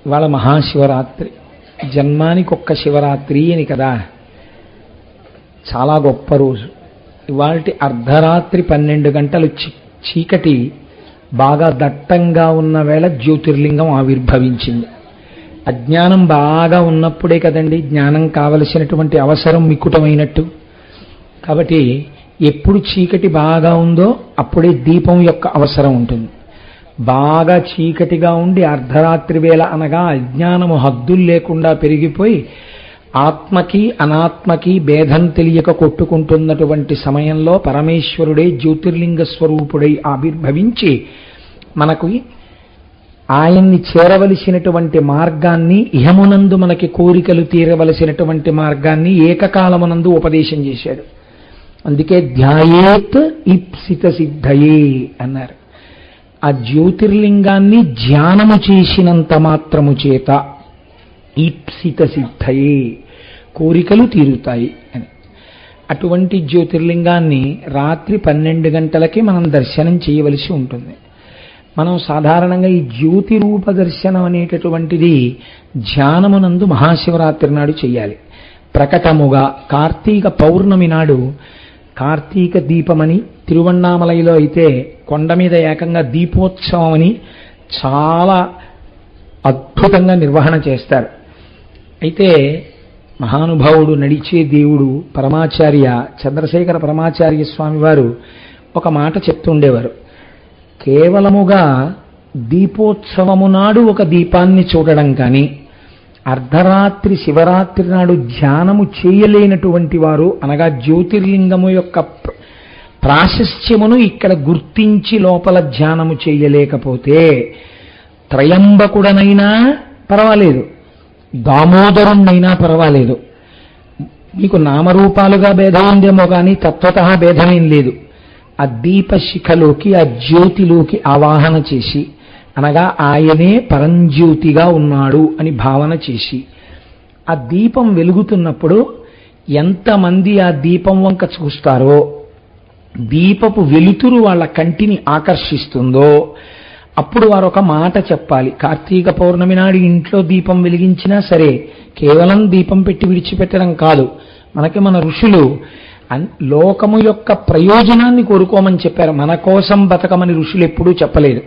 ఇవాళ మహాశివరాత్రి, జన్మానికి ఒక్క శివరాత్రి అని కదా, చాలా గొప్ప రోజు. ఇవాల్టి అర్ధరాత్రి 12 గంటలు చీకటి బాగా దట్టంగా ఉన్న వేళ జ్యోతిర్లింగం ఆవిర్భవించింది. అజ్ఞానం బాగా ఉన్నప్పుడే కదండి జ్ఞానం కావలసినటువంటి అవసరం మిక్కుటమైనట్టు. కాబట్టి ఎప్పుడు చీకటి బాగా ఉందో అప్పుడే దీపం యొక్క అవసరం ఉంటుంది. బాగా చీకటిగా ఉండి అర్ధరాత్రి వేళ అనగా అజ్ఞానము హద్దులు లేకుండా పెరిగిపోయి ఆత్మకి అనాత్మకి భేదం తెలియక కొట్టుకుంటున్నటువంటి సమయంలో పరమేశ్వరుడే జ్యోతిర్లింగ స్వరూపుడై ఆవిర్భవించి మనకు ఆయన్ని చేరవలసినటువంటి మార్గాన్ని, ఇహమునందు మనకి కోరికలు తీరవలసినటువంటి మార్గాన్ని ఏకకాలమునందు ఉపదేశం చేశాడు. అందుకే ధ్యాయేత్ ఈప్సిత సిద్ధయే అన్నారు. ఆ జ్యోతిర్లింగాన్ని ధ్యానము చేసినంత మాత్రము చేత ఈప్సిత సిద్ధయే, కోరికలు తీరుతాయి అని. అటువంటి జ్యోతిర్లింగాన్ని రాత్రి 12 గంటలకి మనం దర్శనం చేయవలసి ఉంటుంది. మనం సాధారణంగా ఈ జ్యోతి రూప దర్శనం అనేటటువంటిది ధ్యానమునందు మహాశివరాత్రి నాడు చేయాలి. ప్రకటముగా కార్తీక పౌర్ణమి నాడు కార్తీక దీపమని, తిరువణ్ణామలైలో అయితే కొండ మీద ఏకంగా దీపోత్సవం అని చాలా అద్భుతంగా నిర్వహణ చేస్తారు. అయితే మహానుభావుడు, నడిచే దేవుడు పరమాచార్య చంద్రశేఖర పరమాచార్య స్వామి వారు ఒక మాట చెప్తుండేవారు. కేవలముగా దీపోత్సవము నాడు ఒక దీపాన్ని చూడడం కానీ, అర్ధరాత్రి శివరాత్రి నాడు ధ్యానము చేయలేనటువంటి వారు, అనగా జ్యోతిర్లింగము యొక్క ప్రాశస్త్యమును ఇక్కడ గుర్తించి లోపల ధ్యానము చేయలేకపోతే త్రయంబకుడనైనా పర్వాలేదు, దామోదరుణ్ణైనా పర్వాలేదు, మీకు నామరూపాలుగా భేదం ఉందేమో కానీ తత్వతః భేదమేం లేదు. ఆ దీపశిఖలోకి, ఆ జ్యోతిలోకి ఆవాహన చేసి, అనగా ఆయనే పరంజ్యోతిగా ఉన్నాడు అని భావన చేసి, ఆ దీపం వెలుగుతున్నప్పుడు ఎంతమంది ఆ దీపం వంక చూస్తారో, దీపపు వెలుతురు వాళ్ళ కంటిని ఆకర్షిస్తుందో అప్పుడు వారు ఒక మాట చెప్పాలి. కార్తీక పౌర్ణమి నాడు ఇంట్లో దీపం వెలిగించినా సరే కేవలం దీపం పెట్టి విడిచిపెట్టడం కాదు. మనకి మన ఋషులు లోకము యొక్క ప్రయోజనాన్ని కోరుకోమని చెప్పారు. మన కోసం బతకమని ఋషులు ఎప్పుడూ చెప్పలేదు.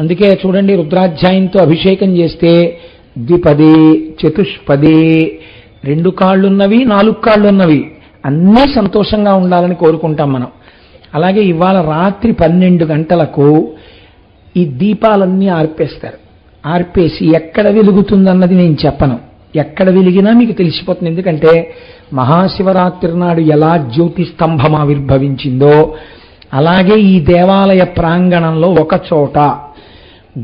అందుకే చూడండి, రుద్రాధ్యాయంతో అభిషేకం చేస్తే ద్విపదే చతుష్పదే, 2 కాళ్ళున్నవి 4 కాళ్ళున్నవి అన్నీ సంతోషంగా ఉండాలని కోరుకుంటాం మనం. అలాగే ఇవాళ రాత్రి 12 గంటలకు ఈ దీపాలన్నీ ఆర్పేస్తారు. ఆర్పేసి ఎక్కడ వెలుగుతుందన్నది నేను చెప్పను, ఎక్కడ వెలిగినా మీకు తెలిసిపోతుంది. ఎందుకంటే మహాశివరాత్రి నాడు ఎలా జ్యోతి స్తంభం ఆవిర్భవించిందో అలాగే ఈ దేవాలయ ప్రాంగణంలో ఒక చోట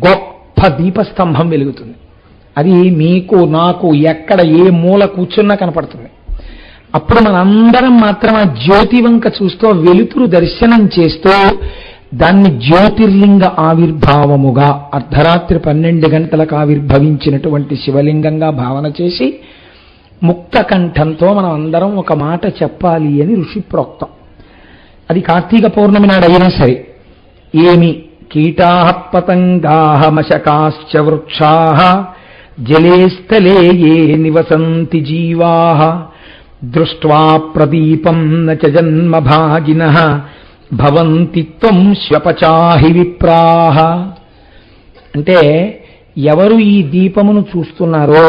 గొప్ప దీపస్తంభం వెలుగుతుంది. అది మీకు నాకు ఎక్కడ ఏ మూల కూర్చున్నా కనపడుతుంది. అప్పుడు మనందరం మాత్రం ఆ జ్యోతి వంక చూస్తూ వెలుతురు దర్శనం చేస్తూ దాన్ని జ్యోతిర్లింగ ఆవిర్భావముగా అర్ధరాత్రి 12 గంటలకు ఆవిర్భవించినటువంటి శివలింగంగా భావన చేసి ముక్త కంఠంతో మనం అందరం ఒక మాట చెప్పాలి అని ఋషి ప్రోక్తం. అది కార్తీక పౌర్ణమి నాడు అయినా సరే. ఏమి కీటాః పతంగాః మశకాశ్చ వృక్షాః జలే స్థలే ఏ నివసంతి జీవాః దృష్ట్వా ప్రదీపం న చ జన్మభాగినః భవంతి త్వం శ్వపచాహి విప్రాః. అంటే ఎవరు ఈ దీపమును చూస్తున్నారో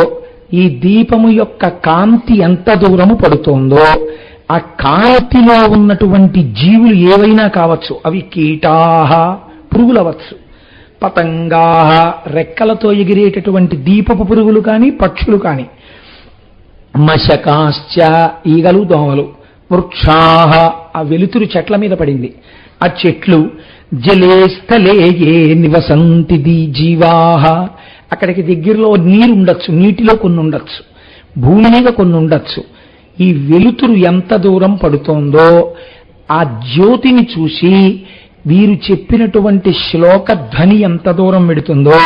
ఈ దీపము యొక్క కాంతి ఎంత దూరము పడుతోందో ఆ కాంతిలో ఉన్నటువంటి జీవులు ఏవైనా కావచ్చు. అవి కీటాః, పురుగులవచ్చు, పతంగాః, రెక్కలతో ఎగిరేటటువంటి దీపపు పురుగులు కానీ పక్షులు కానీ, మశకాశ్చ, ఈగలు దోమలు, వృక్షాః, ఆ వెలుతురు చెట్ల మీద పడింది ఆ చెట్లు, జలే స్థలే ఏ నివసంతి జీవాః, అక్కడికి దగ్గరలో నీరు ఉండొచ్చు, నీటిలో కొన్ని ఉండొచ్చు, భూమి మీద కొన్ని ఉండొచ్చు. ఈ వెలుతురు ఎంత దూరం పడుతోందో ఆ జ్యోతిని చూసి వీరు చెప్పినటువంటి శ్లోక ధ్వని ఎంత దూరం పెడుతుందో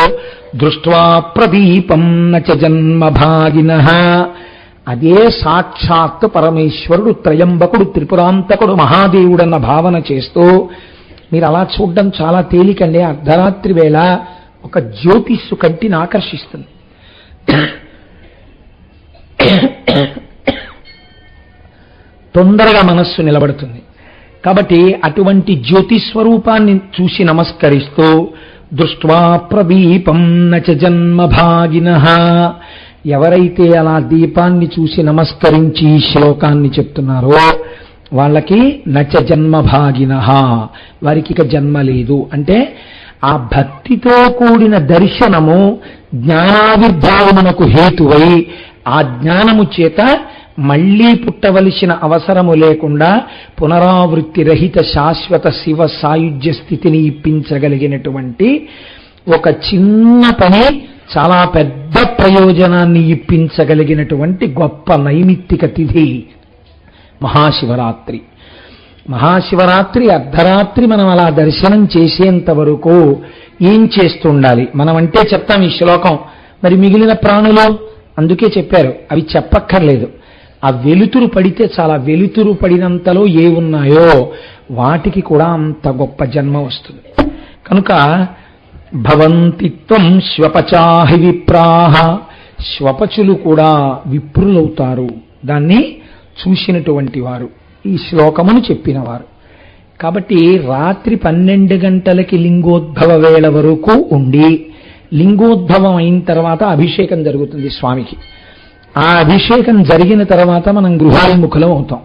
దృష్ట్వా ప్రదీపం న చ జన్మభాగినః, అదే సాక్షాత్ పరమేశ్వరుడు, త్రయంబకుడు, త్రిపురాంతకుడు, మహాదేవుడన్న భావన చేస్తూ మీరు అలా చూడడం చాలా తేలికండి. అర్ధరాత్రి వేళ ఒక జ్యోతిస్సు కంటిని ఆకర్షిస్తుంది. తొందరగా మనస్సు నిలబడుతుంది. కాబట్టి అటువంటి జ్యోతి స్వరూపాన్ని చూసి నమస్కరిస్తూ దృష్ట్వా ప్రదీపం నచ జన్మభాగినః, ఎవరైతే అలా దీపాన్ని చూసి నమస్కరించి శ్లోకాన్ని చెప్తున్నారో వాళ్ళకి నచ జన్మభాగినః, వారికి ఇక జన్మ లేదు. అంటే ఆ భక్తితో కూడిన దర్శనము జ్ఞానావిర్భావమునకు హేతువై ఆ జ్ఞానము చేత మళ్లీ పుట్టవలసిన అవసరము లేకుండా పునరావృత్తి రహిత శాశ్వత శివ సాయుధ్య స్థితిని ఇప్పించగలిగినటువంటి ఒక చిన్న పని చాలా పెద్ద ప్రయోజనాన్ని ఇప్పించగలిగినటువంటి గొప్ప నైమిత్తిక తిథి మహాశివరాత్రి. మహాశివరాత్రి అర్ధరాత్రి మనం అలా దర్శనం చేసేంత వరకు ఏం చేస్తుండాలి? మనం అంటే చెప్తాం ఈ శ్లోకం, మరి మిగిలిన ప్రాణులు అందుకే చెప్పారు, అవి చెప్పక్కర్లేదు. ఆ వెలుతురు పడితే చాలా, వెలుతురు పడినంతలో ఏ ఉన్నాయో వాటికి కూడా అంత గొప్ప జన్మ వస్తుంది. కనుక భవంతి త్వం శ్వపచాహి విప్రాహ, శ్వపచులు కూడా విప్రులవుతారు దాన్ని చూసినటువంటి వారు, ఈ శ్లోకమును చెప్పినవారు. కాబట్టి రాత్రి 12 గంటలకి లింగోద్భవ వేళ వరకు ఉండి, లింగోద్భవం అయిన తర్వాత అభిషేకం జరుగుతుంది స్వామికి. ఆ అభిషేకం జరిగిన తర్వాత మనం గృహాభిముఖులం అవుతాం.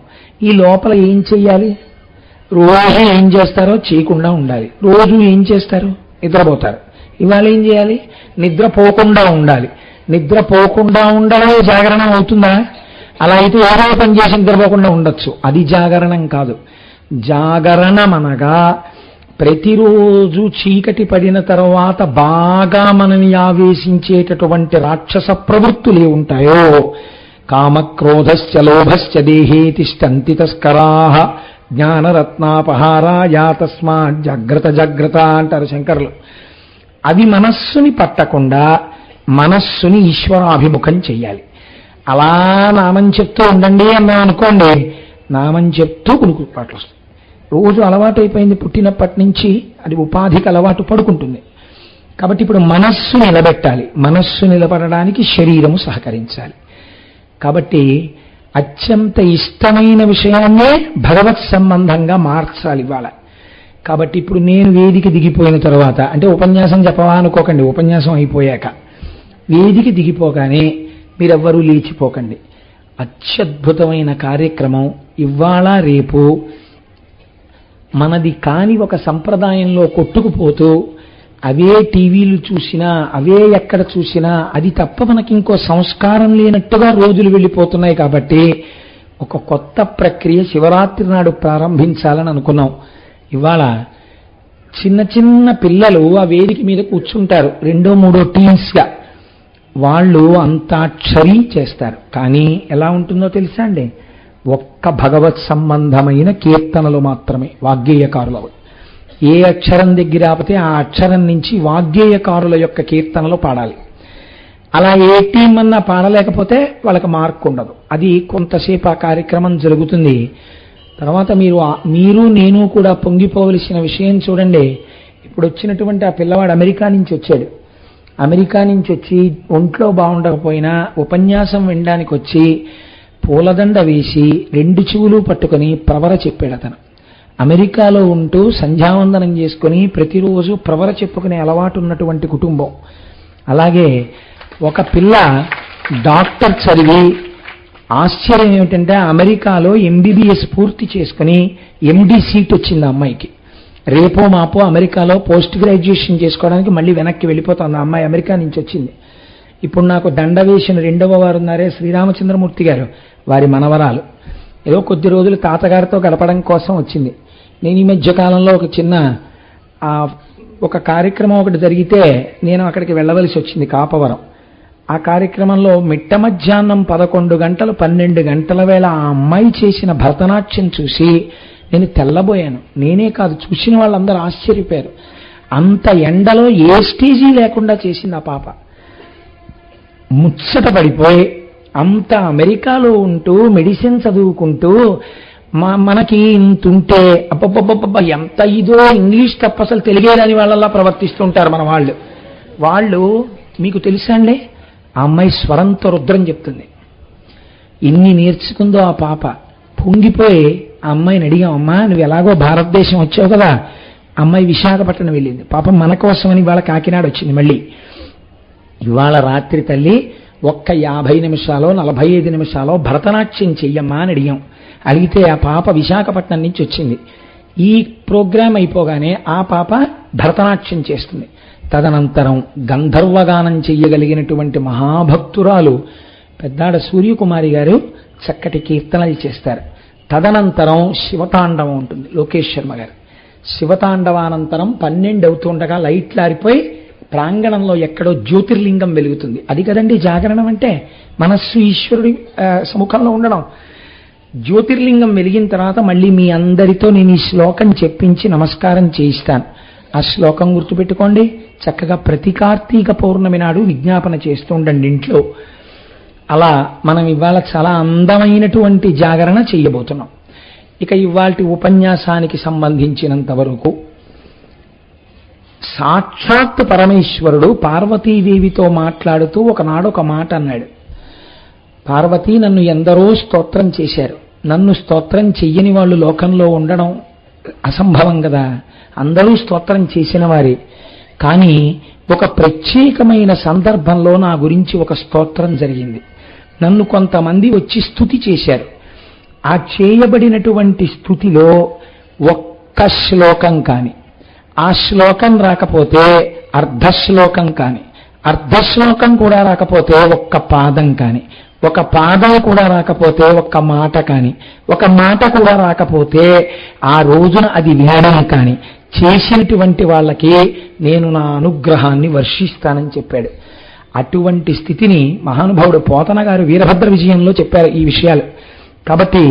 ఈ లోపల ఏం చెయ్యాలి? రోజు ఏం చేస్తారో చేయకుండా ఉండాలి. రోజు ఏం చేస్తారు? నిద్రపోతారు. ఇవాళ ఏం చేయాలి? నిద్రపోకుండా ఉండాలి. నిద్రపోకుండా ఉండడం జాగరణం అవుతుందా? అలా అయితే ఏదో పని చేసి నిద్రపోకుండా ఉండొచ్చు, అది జాగరణం కాదు. జాగరణమనగా ప్రతిరోజు చీకటి పడిన తర్వాత బాగా మనని ఆవేశించేటటువంటి రాక్షస ప్రవృత్తులు ఉంటాయో, కామక్రోధశ్చ లోభశ్చ దేహే తిష్టంతి తస్కరాః జ్ఞానరత్నాపహారాయ తస్మాత్ జాగ్రత్త జాగ్రత్త అంటారు శంకరులు. అవి మనస్సుని పట్టకుండా మనస్సుని ఈశ్వరాభిముఖం చెయ్యాలి. అలా నామం చెప్తూ ఉండండి అన్నాం అనుకోండి, నామం చెప్తూ కునుకుపాట్లు వస్తాయి. రోజు అలవాటు అయిపోయింది, పుట్టినప్పటి నుంచి అది ఉపాధికి అలవాటు పడుకుంటుంది. కాబట్టి ఇప్పుడు మనస్సు నిలబెట్టాలి. మనస్సు నిలబడడానికి శరీరము సహకరించాలి. కాబట్టి అత్యంత ఇష్టమైన విషయాన్నే భగవత్ సంబంధంగా మార్చాలి ఇవాళ. కాబట్టి ఇప్పుడు నేను వేదిక దిగిపోయిన తర్వాత, అంటే ఉపన్యాసం చెప్పవా అనుకోకండి, ఉపన్యాసం అయిపోయాక వేదిక దిగిపోగానే మీరెవ్వరూ లేచిపోకండి. అత్యద్భుతమైన కార్యక్రమం ఇవాళ రేపు మనది కాని ఒక సంప్రదాయంలో కొట్టుకుపోతూ అవే టీవీలు చూసినా అవే ఎక్కడ చూసినా అది తప్ప మనకి ఇంకో సంస్కారం లేనట్టుగా రోజులు వెళ్ళిపోతున్నాయి. కాబట్టి ఒక కొత్త ప్రక్రియ శివరాత్రి నాడు ప్రారంభించాలని అనుకున్నాం. ఇవాళ చిన్న చిన్న పిల్లలు ఆ వేదిక మీద కూర్చుంటారు, 2-3 టీమ్స్గా. వాళ్ళు అంతాక్షరి చేస్తారు. కానీ ఎలా ఉంటుందో తెలుసా అండి? ఒక్క భగవత్ సంబంధమైన కీర్తనలు మాత్రమే వాగ్గేయకారులవి. ఏ అక్షరం దగ్గర ఆపితే ఆ అక్షరం నుంచి వాగ్గేయకారుల యొక్క కీర్తనలు పాడాలి. అలా ఏ టీం అన్నా పాడలేకపోతే వాళ్ళకి మార్క్ ఉండదు. అది కొంతసేపు ఆ కార్యక్రమం జరుగుతుంది. తర్వాత మీరు నేను కూడా పొంగిపోవలసిన విషయం చూడండి. ఇప్పుడు వచ్చినటువంటి ఆ పిల్లవాడు అమెరికా నుంచి వచ్చాడు. అమెరికా నుంచి వచ్చి ఒంట్లో బాగుండకపోయినా ఉపన్యాసం వినడానికి వచ్చి పూలదండ వేసి 2 చెవులు పట్టుకొని ప్రవర చెప్పాడు అతను. అమెరికాలో ఉంటూ సంధ్యావందనం చేసుకుని ప్రతిరోజు ప్రవర చెప్పుకునే అలవాటు ఉన్నటువంటి కుటుంబం. అలాగే ఒక పిల్ల డాక్టర్ చదివి ఆశ్చర్యం ఏమిటంటే అమెరికాలో MBBS పూర్తి చేసుకుని MD సీట్ వచ్చింది ఆ అమ్మాయికి. రేపో మాపో అమెరికాలో పోస్ట్ గ్రాడ్యుయేషన్ చేసుకోవడానికి మళ్ళీ వెనక్కి వెళ్ళిపోతుంది ఆ అమ్మాయి. అమెరికా నుంచి వచ్చింది. ఇప్పుడు నాకు దండ వేసిన 2వ వారు ఉన్నారే శ్రీరామచంద్రమూర్తి గారు, వారి మనవరాలు ఏదో కొద్ది రోజులు తాతగారితో గడపడం కోసం వచ్చింది. నేను ఈ మధ్య కాలంలో ఒక కార్యక్రమం ఒకటి జరిగితే నేను అక్కడికి వెళ్ళవలసి వచ్చింది, కాపవరం. ఆ కార్యక్రమంలో మిట్ట మధ్యాహ్నం 11 గంటలు 12 గంటల వేళ ఆ అమ్మాయి చేసిన భరతనాట్యం చూసి నేను తెల్లబోయాను. నేనే కాదు, చూసిన వాళ్ళందరూ ఆశ్చర్యపోయారు. అంత ఎండలో ఏ స్టేజీ లేకుండా చేసింది ఆ పాప. ముచ్చట పడిపోయి అంత అమెరికాలో ఉంటూ మెడిసిన్ చదువుకుంటూ మనకి ఇంతుంటే అబ్బబ్బబ్బబ్బ ఎంత ఇదో, ఇంగ్లీష్ తప్ప అసలు తెలియలేని వాళ్ళలా ప్రవర్తిస్తుంటారు మన వాళ్ళు. మీకు తెలుసా అండి, ఆ అమ్మాయి స్వరంతో రుద్రం చెప్తుంది. ఎన్ని నేర్చుకుందో ఆ పాప. పొంగిపోయి ఆ అమ్మాయిని అడిగాం, అమ్మా నువ్వు ఎలాగో భారతదేశం వచ్చావు కదా. అమ్మాయి విశాఖపట్నం వెళ్ళింది. పాపం మన కోసమని ఇవాళ కాకినాడ వచ్చింది. మళ్ళీ ఇవాళ రాత్రి తల్లి ఒక్క 50 నిమిషాలో 45 నిమిషాలో భరతనాట్యం చెయ్యమ్మా అని అడిగాం. అడిగితే ఆ పాప విశాఖపట్నం నుంచి వచ్చింది. ఈ ప్రోగ్రాం అయిపోగానే ఆ పాప భరతనాట్యం చేస్తుంది. తదనంతరం గంధర్వగానం చెయ్యగలిగినటువంటి మహాభక్తురాలు పెద్దాడ సూర్యకుమారి గారు చక్కటి కీర్తనలు చేస్తారు. తదనంతరం శివతాండవం ఉంటుంది. లోకేష్ శర్మ గారు శివతాండవానంతరం 12 అవుతుండగా లైట్లు ఆరిపోయి ప్రాంగణంలో ఎక్కడో జ్యోతిర్లింగం వెలుగుతుంది. అది కదండి జాగరణం అంటే, మనస్సు ఈశ్వరుడి సముఖంలో ఉండడం. జ్యోతిర్లింగం వెలిగిన తర్వాత మళ్ళీ మీ అందరితో నేను ఈ శ్లోకం చెప్పించి నమస్కారం చేయిస్తాను. ఆ శ్లోకం గుర్తుపెట్టుకోండి. చక్కగా ప్రతి కార్తీక పౌర్ణమి నాడు విజ్ఞాపన చేస్తూ ఉండండి ఇంట్లో. అలా మనం ఇవాళ చాలా అందమైనటువంటి జాగరణ చెయ్యబోతున్నాం. ఇక ఇవాల్టి ఉపన్యాసానికి సంబంధించినంత వరకు సాక్షాత్ పరమేశ్వరుడు పార్వతీదేవితో మాట్లాడుతూ ఒకనాడు ఒక మాట అన్నాడు. పార్వతీ, నన్ను ఎందరో స్తోత్రం చేశారు. నన్ను స్తోత్రం చెయ్యని వాళ్ళు లోకంలో ఉండడం అసంభవం కదా. అందరూ స్తోత్రం చేసిన వారే. కానీ ఒక ప్రత్యేకమైన సందర్భంలో నా గురించి ఒక స్తోత్రం జరిగింది. నన్ను కొంతమంది వచ్చి స్తుతి చేశారు. ఆ చేయబడినటువంటి స్తుతిలో ఒక్క శ్లోకం కాని, ఆ శ్లోకం రాకపోతే అర్ధశ్లోకం కాని, అర్ధశ్లోకం కూడా రాకపోతే ఒక్క పాదం కాని, ఒక పాదం కూడా రాకపోతే ఒక్క మాట కాని, ఒక మాట కూడా రాకపోతే ఆ రోజున అది వినడం కాని చేసినటువంటి వాళ్ళకి నేను నా అనుగ్రహాన్ని వర్షిస్తానని చెప్పాడు. అటువంటి స్థితిని మహానుభావుడు పోతన గారు వీరభద్ర విజయంలో చెప్పారు ఈ విషయాలు. కాబట్టి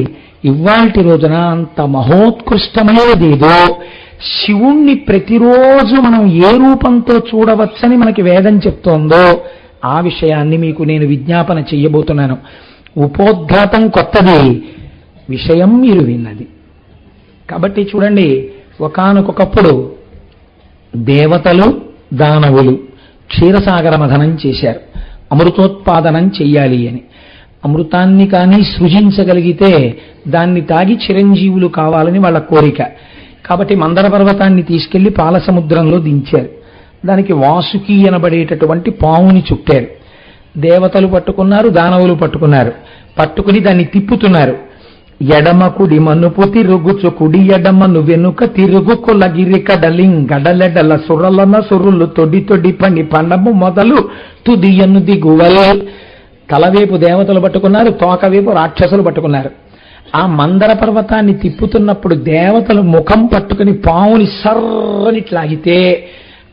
ఇవాల్టి రోజున అంత మహోత్కృష్టమైనదేదో శివుణ్ణి ప్రతిరోజు మనం ఏ రూపంతో చూడవచ్చని మనకి వేదం చెప్తోందో ఆ విషయాన్ని మీకు నేను విజ్ఞాపన చెయ్యబోతున్నాను. ఉపోద్ఘాతం కొత్తది, విషయం మీరు విన్నది. కాబట్టి చూడండి, ఒకానొకప్పుడు దేవతలు దానవులు క్షీరసాగర మథనం చేశారు. అమృతోత్పాదనం చెయ్యాలి అని. అమృతాన్ని కానీ సృజించగలిగితే దాన్ని తాగి చిరంజీవులు కావాలని వాళ్ళ కోరిక. కాబట్టి మందర పర్వతాన్ని తీసుకెళ్లి పాలసముద్రంలో దించారు. దానికి వాసుకి అనబడేటటువంటి పావుని చుట్టారు. దేవతలు పట్టుకున్నారు, దానవులు పట్టుకున్నారు. పట్టుకుని దాన్ని తిప్పుతున్నారు. ఎడమ కుడి మనుపు తిరుగుచు కుడి ఎడమను వెనుక తిరుగు కొలగిరిక డలింగడలెడల సురలన సురులు తొడి తొడి పని పండము మొదలు తుదియను దిగువల్. తలవేపు దేవతలు పట్టుకున్నారు, తోకవేపు రాక్షసులు పట్టుకున్నారు. ఆ మందర పర్వతాన్ని తిప్పుతున్నప్పుడు దేవతలు ముఖం పట్టుకుని పావుని సర్రనిట్లాగితే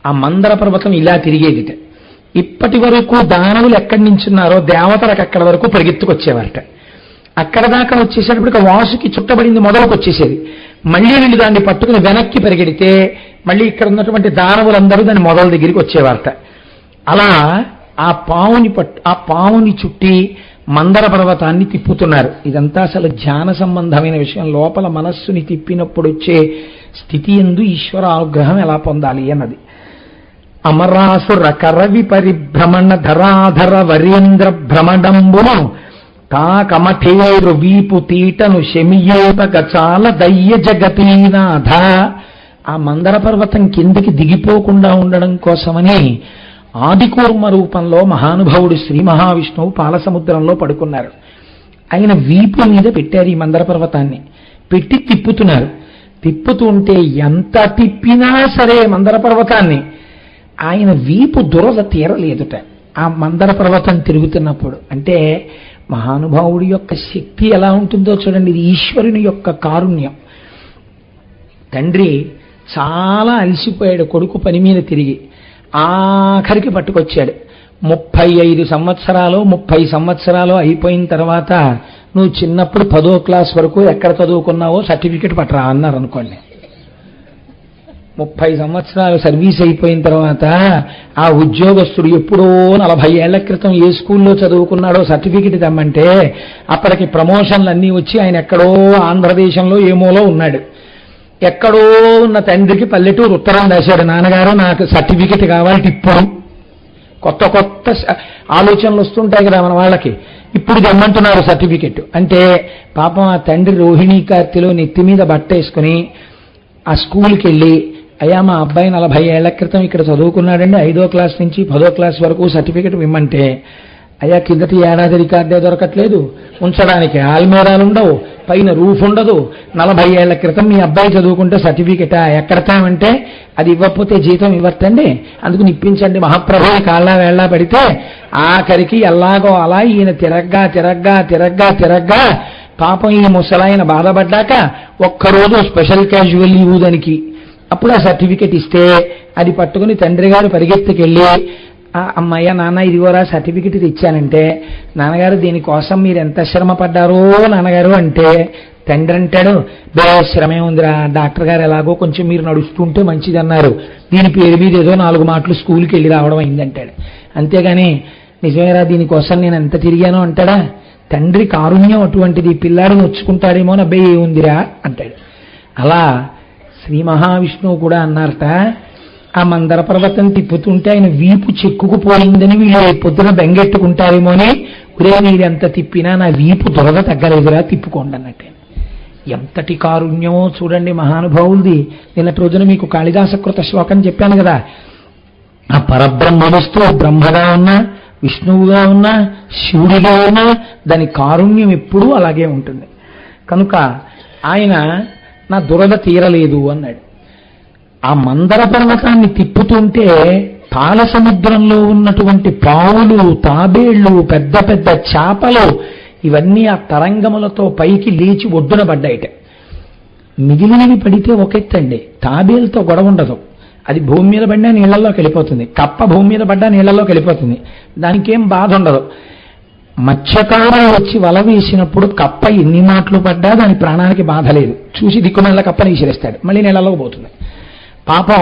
ఆ మందర పర్వతం ఇలా తిరిగేదిట. ఇప్పటి వరకు దానవులు ఎక్కడి నుంచున్నారో దేవతలకు అక్కడ వరకు పరిగెత్తుకొచ్చేవారట. అక్కడ దాకా వచ్చేసేటప్పటికి వాసుకి చుట్టబడింది మొదలకు వచ్చేసేది. మళ్ళీ వీళ్ళు దాన్ని పట్టుకుని వెనక్కి పరిగెడితే మళ్ళీ ఇక్కడ ఉన్నటువంటి దానవులందరూ దాని మొదల దగ్గరికి వచ్చేవారట. అలా ఆ పావుని చుట్టి మందర పర్వతాన్ని తిప్పుతున్నారు. ఇదంతా అసలు ధ్యాన సంబంధమైన విషయం. లోపల మనస్సుని తిప్పినప్పుడు వచ్చే స్థితి యందు ఈశ్వర అనుగ్రహం ఎలా పొందాలి అన్నది. అమరాసుర కరవి పరిభ్రమణ ధరాధర వరేంద్ర భ్రమడంబును తా కమఠేరు వీపు తీటను శమియోత గచాల దయ్య జగతీనాథ. ఆ మందర పర్వతం కిందికి దిగిపోకుండా ఉండడం కోసమని ఆదికూర్మ రూపంలో మహానుభావుడు శ్రీ మహావిష్ణువు పాలసముద్రంలో పడుకున్నారు. ఆయన వీపు మీద పెట్టారు ఈ మందర పర్వతాన్ని. పెట్టి తిప్పుతున్నారు. తిప్పుతుంటే ఎంత తిప్పినా సరే మందర పర్వతాన్ని ఆయన వీపు దురద తీరలేదుట ఆ మందర పర్వతం తిరుగుతున్నప్పుడు. అంటే మహానుభావుడి యొక్క శక్తి ఎలా ఉంటుందో చూడండి. ఇది ఈశ్వరుని యొక్క కారుణ్యం. తండ్రి చాలా అలసిపోయాడు కొడుకు పని మీద తిరిగి. ఆఖరికి పట్టుకొచ్చాడు. 35 సంవత్సరాలు 30 సంవత్సరాలు అయిపోయిన తర్వాత నువ్వు చిన్నప్పుడు 10వ క్లాస్ వరకు ఎక్కడ చదువుకున్నావో సర్టిఫికెట్ పట్టరా అన్నారు అనుకోండి. 30 సంవత్సరాలు సర్వీస్ అయిపోయిన తర్వాత ఆ ఉద్యోగస్తుడు ఎప్పుడో 40 ఏళ్ల క్రితం ఏ స్కూల్లో చదువుకున్నాడో సర్టిఫికెట్ తెమ్మంటే అప్పటికి ప్రమోషన్లు అన్నీ వచ్చి ఆయన ఎక్కడో ఆంధ్రదేశంలో ఏమోలో ఉన్నాడు. ఎక్కడో ఉన్న తండ్రికి పల్లెటూరు ఉత్తరం రాశాడు, నాన్నగారు నాకు సర్టిఫికెట్ కావాలి ఇప్పుడు. కొత్త కొత్త ఆలోచనలు వస్తుంటాయి కదా మన వాళ్ళకి. ఇప్పుడు తెమ్మంటున్నారు సర్టిఫికెట్ అంటే, పాపం ఆ తండ్రి రోహిణీ కార్తెలో నెత్తి మీద బట్ట వేసుకుని ఆ స్కూల్కి వెళ్ళి, అయ్యా మా అబ్బాయి 40 ఏళ్ల క్రితం ఇక్కడ చదువుకున్నాడండి, 5వ క్లాస్ నుంచి 10వ క్లాస్ వరకు సర్టిఫికెట్ ఇమ్మంటే, అయ్యా కిందటి ఏడాది రికార్డే దొరకట్లేదు, ఉంచడానికి ఆల్మేరాలు ఉండవు, పైన రూఫ్ ఉండదు, 40 ఏళ్ల క్రితం మీ అబ్బాయి చదువుకుంటే సర్టిఫికెటా ఎక్కడతామంటే, అది ఇవ్వకపోతే జీతం ఇవ్వచ్చండి, అందుకు ఇప్పించండి మహాప్రభుని కాళ్ళ వేళ్ళ పడితే, ఆఖరికి ఎలాగో అలా ఈయన తిరగ్గా పాపం ఈ ముసలాయన బాధపడ్డాక ఒక్కరోజు స్పెషల్ క్యాజువల్ లీవ్ దానికి, అప్పుడు ఆ సర్టిఫికెట్ ఇస్తే అది పట్టుకుని తండ్రి గారు పరిగెత్తుకెళ్ళి, అమ్మయ్య నాన్న ఇదిగోరా సర్టిఫికెట్ ఇచ్చానంటే, నాన్నగారు దీనికోసం మీరు ఎంత శ్రమ పడ్డారో నాన్నగారు అంటే, తండ్రి అంటాడు, శ్రమే ఉందిరా, డాక్టర్ గారు ఎలాగో కొంచెం మీరు నడుస్తుంటే మంచిదన్నారు, దీని పేరు మీద ఏదో 4 మాటలు స్కూల్కి వెళ్ళి రావడం అయిందంటాడు. అంతేగాని నిజమేరా దీనికోసం నేను ఎంత తిరిగానో అంటాడా? తండ్రి కారుణ్యం అటువంటిది, పిల్లాడు నొచ్చుకుంటాడేమో అబ్బాయి ఏముందిరా అంటాడు. అలా శ్రీ మహావిష్ణువు కూడా అన్నారట, ఆ మందర పర్వతం తిప్పుతుంటే ఆయన వీపు చెక్కుకుపోయిందని వీళ్ళు పొద్దున బెంగెట్టుకుంటారేమో అని, ఒరే మీరెంత తిప్పినా నా వీపు దురద తగ్గలేదురా, తిప్పుకోండి అన్నట్టే. ఎంతటి కారుణ్యమో చూడండి మహానుభావులది. నిన్నటి రోజున మీకు కాళిదాసకృత శ్లోకం చెప్పాను కదా, ఆ పరబ్రహ్మవస్తు బ్రహ్మగా ఉన్నా, విష్ణువుగా ఉన్నా, శివుడిగా ఉన్నా, దాని కారుణ్యం ఎప్పుడూ అలాగే ఉంటుంది. కనుక ఆయన నా దురద తీరలేదు అన్నాడు. ఆ మందర పర్వతాన్ని తిప్పుతుంటే పాల సముద్రంలో ఉన్నటువంటి పావులు, తాబేళ్లు, పెద్ద పెద్ద చేపలు ఇవన్నీ ఆ తరంగములతో పైకి లేచి ఒడ్డున పడ్డాయిట. మిగిలినవి పడితే ఒకెత్తండి, తాబేలతో గొడవ ఉండదు, అది భూమి మీద పడినా నీళ్లలోకి వెళ్ళిపోతుంది, కప్ప భూమి మీద పడ్డా నీళ్లలోకి వెళ్ళిపోతుంది, దానికేం బాధ ఉండదు. మత్స్యకారులు వచ్చి వల వేసినప్పుడు కప్ప ఎన్ని మాటలు పడ్డా దాని ప్రాణానికి బాధ లేదు, చూసి దిక్కుమల్ల కప్పని విసిరేస్తాడు, మళ్ళీ నీళ్లలోకి పోతుంది. పాపం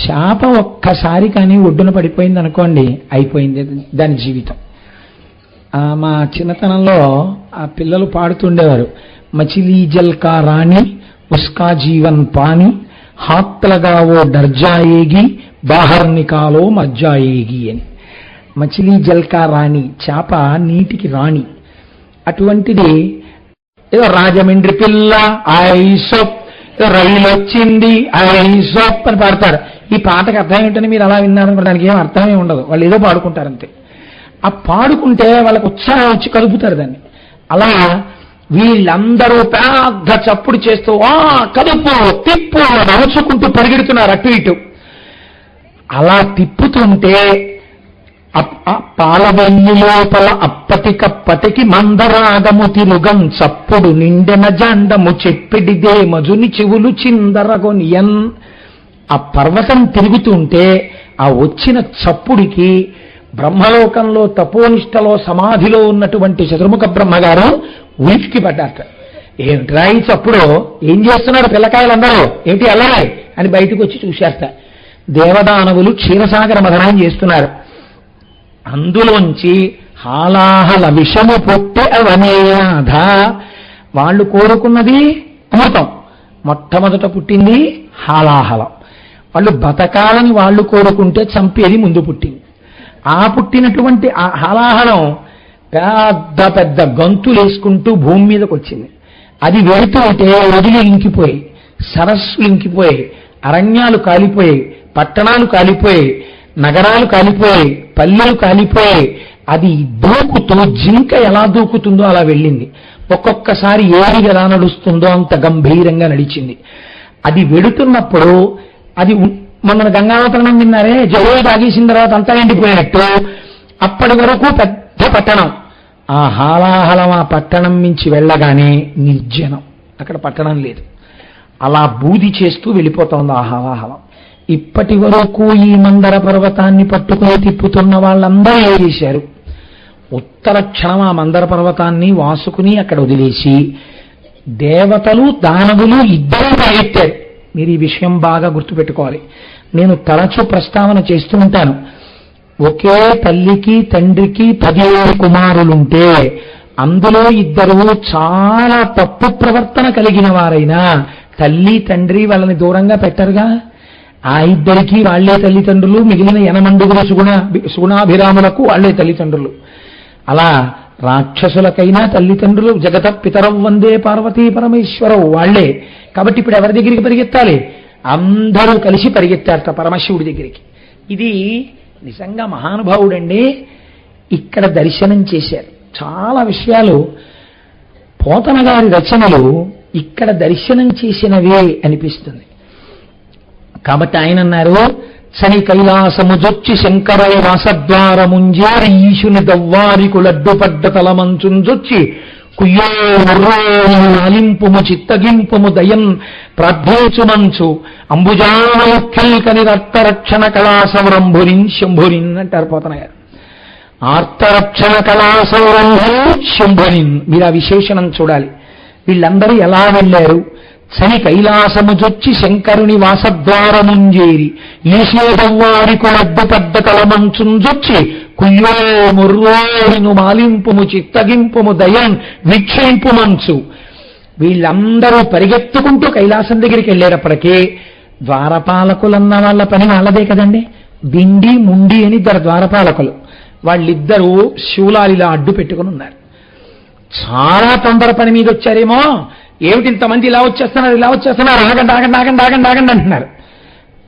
చేప ఒక్కసారి కానీ ఒడ్డున పడిపోయింది అనుకోండి, అయిపోయింది దాని జీవితం. మా చిన్నతనంలో ఆ పిల్లలు పాడుతుండేవారు, మచిలీ జల్కా రాణి ఉస్కా జీవన్ పాని హాత్లగా ఓ డర్జాయేగి బాహర్ నికాలో మజ్జాయేగి అని. మచిలీ జల్కా రాణి, చేప నీటికి రాణి. అటువంటిది ఏదో రాజమండ్రి పిల్ల ఐసోప్, రైలు వచ్చింది ఐసోప్ అని పాడతారు. ఈ పాటకు అర్థం ఏంటని మీరు అలా విన్నారనుకోవడానికి ఏం అర్థమే ఉండదు, వాళ్ళు ఏదో పాడుకుంటారంతే. ఆ పాడుకుంటే వాళ్ళకు ఉత్సాహం వచ్చి కదుపుతారు దాన్ని. అలా వీళ్ళందరూ పెద్ద చప్పుడు చేస్తూ కదుపు తిప్పు నడుచుకుంటూ పరిగెడుతున్నారు అటు ఇటు. అలా తిప్పుతుంటే పాలవెల్లి లోపల అప్పటికప్పటికి మందరాగము తిరుగం చప్పుడు నిండెన జాండము చెప్పిడిదే మజుని చెవులు చిందరగొనియన్. ఆ పర్వతం తిరుగుతుంటే ఆ వచ్చిన చప్పుడికి బ్రహ్మలోకంలో తపోనిష్టలో సమాధిలో ఉన్నటువంటి చతుర్ముఖ బ్రహ్మగారు ఉలిక్కి పడ్డారట. ఏమిట్రా ఈ చప్పుడు, ఏం చేస్తున్నారు పిల్లకాయలందరూ, ఏమిటి అల్లరాయి అని బయటకు వచ్చి చూశారట. దేవదానవులు క్షీరసాగర మదనం చేస్తున్నారు. అందులోంచి హాలాహల విషము పొట్టె అవనేయాధ. వాళ్ళు కోరుకున్నది అమృతం, మొట్టమొదట పుట్టింది హాలాహలం. వాళ్ళు బతకాలని వాళ్ళు కోరుకుంటే చంపేది ముందు పుట్టింది. ఆ పుట్టినటువంటి ఆ హాలాహలం పెద్ద పెద్ద గంతులు వేసుకుంటూ భూమి మీదకి వచ్చింది. అది వెళుతూ ఉంటే నదులు ఇంకిపోయి, సరస్సులు ఇంకిపోయి, అరణ్యాలు కాలిపోయాయి, పట్టణాలు కాలిపోయాయి, నగరాలు కాలిపోయాయి, పల్లెలు కాలిపోయాయి. అది దూకుతూ జింక ఎలా దూకుతుందో అలా వెళ్ళింది. ఒక్కొక్కసారి ఏరి ఎలా నడుస్తుందో అంత గంభీరంగా నడిచింది. అది వెడుతున్నప్పుడు అది మొన్న గంగావతరణం విన్నారే, జలువ తాగేసిన తర్వాత అంతా ఎండిపోయినట్టు అప్పటి వరకు పెద్ద పట్టణం. ఆ హాలాహలం ఆ పట్టణం నుంచి వెళ్ళగానే నిర్జనం, అక్కడ పట్టణం లేదు. అలా బూది చేస్తూ వెళ్ళిపోతోంది ఆ హాలాహలం. ఇప్పటి వరకు ఈ మందర పర్వతాన్ని పట్టుకుని తిప్పుతున్న వాళ్ళందరూ ఏం చేశారు, ఉత్తర క్షణం ఆ మందర పర్వతాన్ని వాసుకుని అక్కడ వదిలేసి దేవతలు దానవులు ఇద్దరూ పరిగెత్తారు. మీరు ఈ విషయం బాగా గుర్తుపెట్టుకోవాలి. నేను తరచూ ప్రస్తావన చేస్తూ ఉంటాను, ఒకే తల్లికి తండ్రికి 10 కుమారులుంటే అందులో ఇద్దరు చాలా తప్పు ప్రవర్తన కలిగిన వారైనా తల్లి తండ్రి వాళ్ళని దూరంగా పెట్టరుగా. ఆ ఇద్దరికీ వాళ్లే తల్లిదండ్రులు, మిగిలిన 8 సుగుణాభిరాములకు వాళ్లే తల్లిదండ్రులు. అలా రాక్షసులకైనా తల్లిదండ్రులు జగత పితరం వందే పార్వతీ పరమేశ్వరవు వాళ్లే. కాబట్టి ఇప్పుడు ఎవరి దగ్గరికి పరిగెత్తాలి? అందరూ కలిసి పరిగెత్తారట పరమశివుడి దగ్గరికి. ఇది నిజంగా మహానుభావుడండి. ఇక్కడ దర్శనం చేశారు. చాలా విషయాలు పోతన గారి రచనలు ఇక్కడ దర్శనం చేసినవే అనిపిస్తుంది. కాబట్టి ఆయన అన్నారు, శని కైలాసముజొచ్చి శంకరవ వాసద్వారముంజేరి ఈశుని దవ్వారికు లడ్డుపడ్డ తలమంచుంజొచ్చి కుయ్యోలింపుము చిత్తగింపుము దయన్ ప్రార్థించుమంచు అంబుజాముఖ్యల్కని రక్తరక్షణ కళాసౌరంభురిన్ శంభురిన్ అంటారు పోతన గారు. ఆర్తరక్షణ కళాసౌరంభురిన్ శంభురిన్. మీరు ఆ విశేషణం చూడాలి. వీళ్ళందరూ ఎలా వెళ్ళారు? శని కైలాసముజొచ్చి శంకరుని వాసద్వారముంజేరి ఈశోదవ్వారికు అడ్డుపడ్డ తలమంచుంజొచ్చి కుయ్యో ముర్రోను మాలింపుము చిత్తగింపుము దయం వీక్షింపుమంచు. వీళ్ళందరూ పరిగెత్తుకుంటూ కైలాసం దగ్గరికి వెళ్ళేటప్పటికీ ద్వారపాలకులన్న వాళ్ళ పని వాళ్ళదే కదండి. దిండి ముండి అని 2 ద్వారపాలకులు. వాళ్ళిద్దరూ శూలాలిలా అడ్డు పెట్టుకుని ఉన్నారు. చాలా తొందర పని మీద వచ్చారేమో, ఏమిటి ఇంతమంది ఇలా వచ్చేస్తున్నారు ఆగండి ఆగండి ఆగండి ఆగండి ఆగండి అంటున్నారు.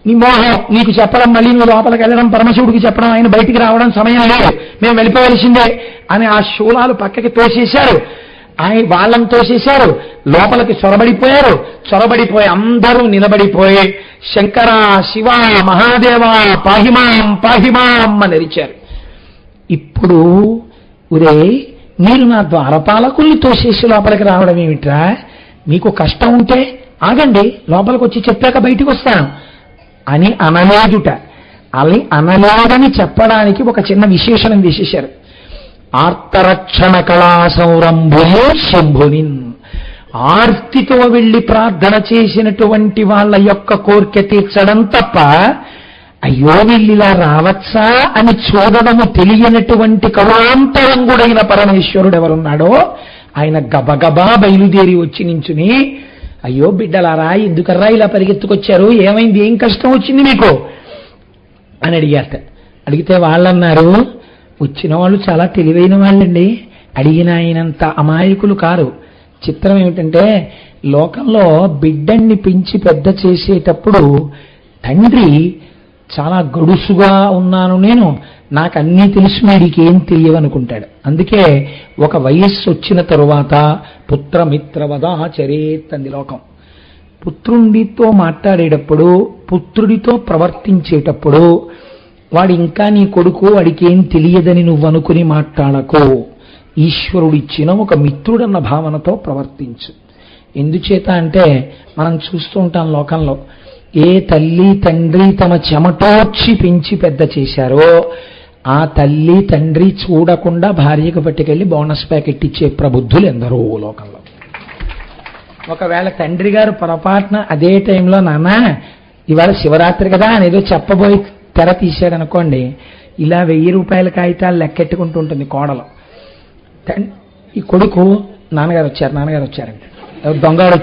నీ మోహం, నీకు చెప్పడం, మళ్ళీ నువ్వు లోపలికి వెళ్ళడం, పరమశివుడికి చెప్పడం, ఆయన బయటికి రావడం సమయం లేదు, మేము వెళ్ళిపోవలసిందే అని ఆ శూలాలు పక్కకి తోసేశారు. ఆయన వాళ్ళని తోసేశారు, లోపలికి చొరబడిపోయి అందరూ నిలబడిపోయి శంకర శివ మహాదేవ పాహిమాం పాహిమాం అని అరిచారు. ఇప్పుడు ఉరే మీరు నా ద్వారపాలకుల్ని తోసేసి లోపలికి రావడం ఏమిట్రా? మీకు కష్టం ఉంటే ఆగండి, లోపలికి వచ్చి చెప్పాక బయటికి వస్తాను అని అనలేదుట. అని అనలేదని చెప్పడానికి ఒక చిన్న విశేషణం వేసేశారు. ఆర్తరక్షణ కళాసౌరంభులు శంభునిన్. ఆర్తితో వెళ్లి ప్రార్థన చేసినటువంటి వాళ్ళ యొక్క కోరిక తీర్చడం తప్ప అయ్యో వీళ్ళిలా రావచ్చా అని చూడడము తెలియనటువంటి కరుణాంతరంగుడైన పరమేశ్వరుడు ఎవరున్నాడో ఆయన గబగబా బయలుదేరి వచ్చి నించుని, అయ్యో బిడ్డలారా ఎందుకర్రా ఇలా పరిగెత్తుకొచ్చారు, ఏమైంది, ఏం కష్టం వచ్చింది మీకు అని అడిగారట. అడిగితే వాళ్ళన్నారు, వచ్చిన వాళ్ళు చాలా తెలివైన వాళ్ళండి, అడిగిన ఆయనంత అమాయకులు కారు. చిత్రం ఏమిటంటే లోకంలో బిడ్డన్ని పెంచి పెద్ద చేసేటప్పుడు తండ్రి చాలా గడుసుగా ఉన్నాను నేను, నాకు అన్నీ తెలుసు, వీడికి ఏం తెలియవనుకుంటాడు. అందుకే ఒక వయస్సు వచ్చిన తరువాత పుత్రమిత్రవదాచరేత్ అంది లోకం. పుత్రుడితో మాట్లాడేటప్పుడు, పుత్రుడితో ప్రవర్తించేటప్పుడు వాడు ఇంకా నీ కొడుకు, వాడికి ఏం తెలియదని నువ్వు అనుకుని మాట్లాడకో. ఈశ్వరుడిచ్చిన ఒక మిత్రుడన్న భావనతో ప్రవర్తించు. ఎందుచేత అంటే మనం చూస్తూ ఉంటాం లోకంలో, ఏ తల్లి తండ్రి తమ చెమటోర్చి పెంచి పెద్ద చేశారో ఆ తల్లి తండ్రి చూడకుండా భార్యకు పట్టుకెళ్ళి బోనస్ ప్యాకెట్ ఇచ్చే ప్రబుద్ధులు ఎందరో లోకంలో. ఒకవేళ తండ్రి గారు పొరపాటున అదే టైంలో నాన్న ఇవాళ శివరాత్రి కదా అనేదో చెప్పబోయి తెర తీశాడనుకోండి, ఇలా 1000 రూపాయల కాగితాలు లెక్కెట్టుకుంటూ ఉంటుంది కోడలు. ఈ కొడుకు నాన్నగారు వచ్చారంటే దొంగాడు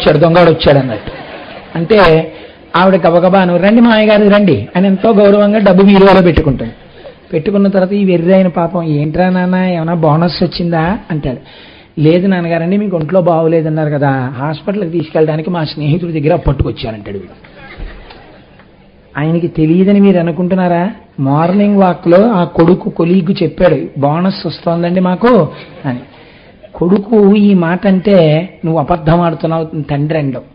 వచ్చాడు అన్నట్టు. అంటే ఆవిడ గబగబాను రండి మామయ్య గారు రండి అని ఎంతో గౌరవంగా డబ్బు బీరువాలో పెట్టుకుంటుంది. పెట్టుకున్న తర్వాత ఈ వెర్రి అయిన పాపం, ఏంట్రా నాన్న ఏమైనా బోనస్ వచ్చిందా అంటాడు. లేదు నాన్నగారండి మీకు ఒంట్లో బాగోలేదన్నారు కదా, హాస్పిటల్కి తీసుకెళ్ళడానికి మా స్నేహితుడి దగ్గర పట్టుకొచ్చానంటాడు వీడు. ఆయనకి తెలియదని మీరు అనుకుంటున్నారా? మార్నింగ్ వాక్లో ఆ కొడుకు కొలీగు చెప్పాడు, బోనస్ వస్తోందండి మాకు అని. కొడుకు ఈ మాట అంటే నువ్వు అబద్ధం ఆడుతున్నావు తండ్రి అండవు.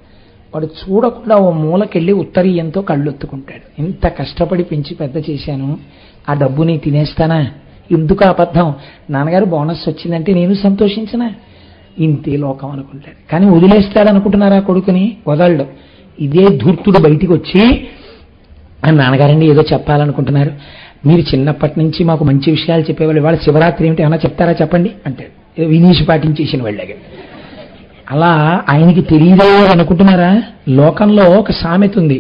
వాడు చూడకుండా ఓ మూలకెళ్ళి ఉత్తరీయంతో కళ్ళొత్తుకుంటాడు. ఇంత కష్టపడి పెంచి పెద్ద చేశాను, ఆ డబ్బు నీ తినేస్తానా, ఎందుకు అబద్ధం, నాన్నగారు బోనస్ వచ్చిందంటే నేను సంతోషించనా, ఇంతే లోకం అనుకుంటాడు. కానీ వదిలేస్తాడు అనుకుంటున్నారా కొడుకుని? వదలడు. ఇదే ధూర్తుడు బయటికి వచ్చి నాన్నగారండి ఏదో చెప్పాలనుకుంటున్నారు, మీరు చిన్నప్పటి నుంచి మాకు మంచి విషయాలు చెప్పేవాళ్ళు, ఇవాళ శివరాత్రి ఏమిటి ఏమన్నా చెప్తారా చెప్పండి అంటాడు. వినీష్ పాటించేసిన వాళ్ళగా. అలా ఆయనకి తెలియదే అనుకుంటున్నారా? లోకంలో ఒక సామెత ఉంది,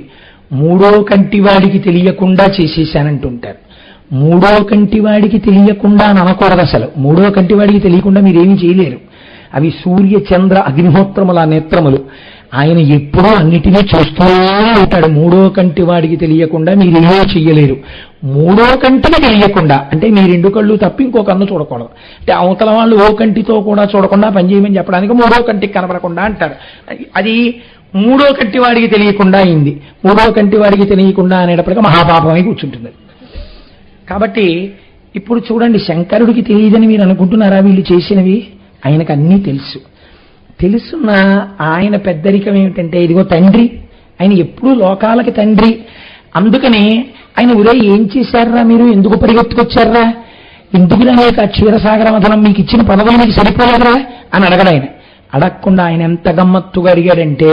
3వ కంటి వాడికి తెలియకుండా చేసేశానంటుంటారు. 3వ కంటి వాడికి తెలియకుండా అని అనకూడదు అసలు. 3వ కంటి వాడికి తెలియకుండా మీరేమీ చేయలేరు. అవి సూర్య చంద్ర అగ్నిహోత్రముల నేత్రములు. ఆయన ఎప్పుడూ అన్నిటినీ చూస్తూనే ఉంటాడు. మూడో కంటి వాడికి తెలియకుండా మీరేమో చెయ్యలేరు. మూడో కంటికి తెలియకుండా అంటే మీ రెండు కళ్ళు తప్పి ఇంకో కన్ను చూడకూడదు. అంటే అవతల వాళ్ళు ఓ కంటితో కూడా చూడకుండా పనిచేయమని చెప్పడానికి మూడో కంటికి కనపడకుండా అంటారు. అది మూడో కంటి వాడికి తెలియకుండా అయింది. మూడో కంటి వాడికి తెలియకుండా అనేటప్పటికీ మహాపాపమై కూర్చుంటుంది. కాబట్టి ఇప్పుడు చూడండి, శంకరుడికి తెలియదని మీరు అనుకుంటున్నారా? వీళ్ళు చేసినవి ఆయనకు అన్నీ తెలుసున్న ఆయన పెద్దరికం ఏమిటంటే, ఇదిగో తండ్రి, ఆయన ఎప్పుడూ లోకాలకి తండ్రి. అందుకని ఆయన ఉరే ఏం చేశారా మీరు, ఎందుకు పరిగెత్తుకొచ్చారా, ఎందుకు అనేక క్షీరసాగర మథనం మీకు ఇచ్చిన పదవులు మీకు సరిపోలేదురా అని అడగడు. ఆయన అడగకుండా ఆయన ఎంత గమ్మత్తుగా అడిగాడంటే,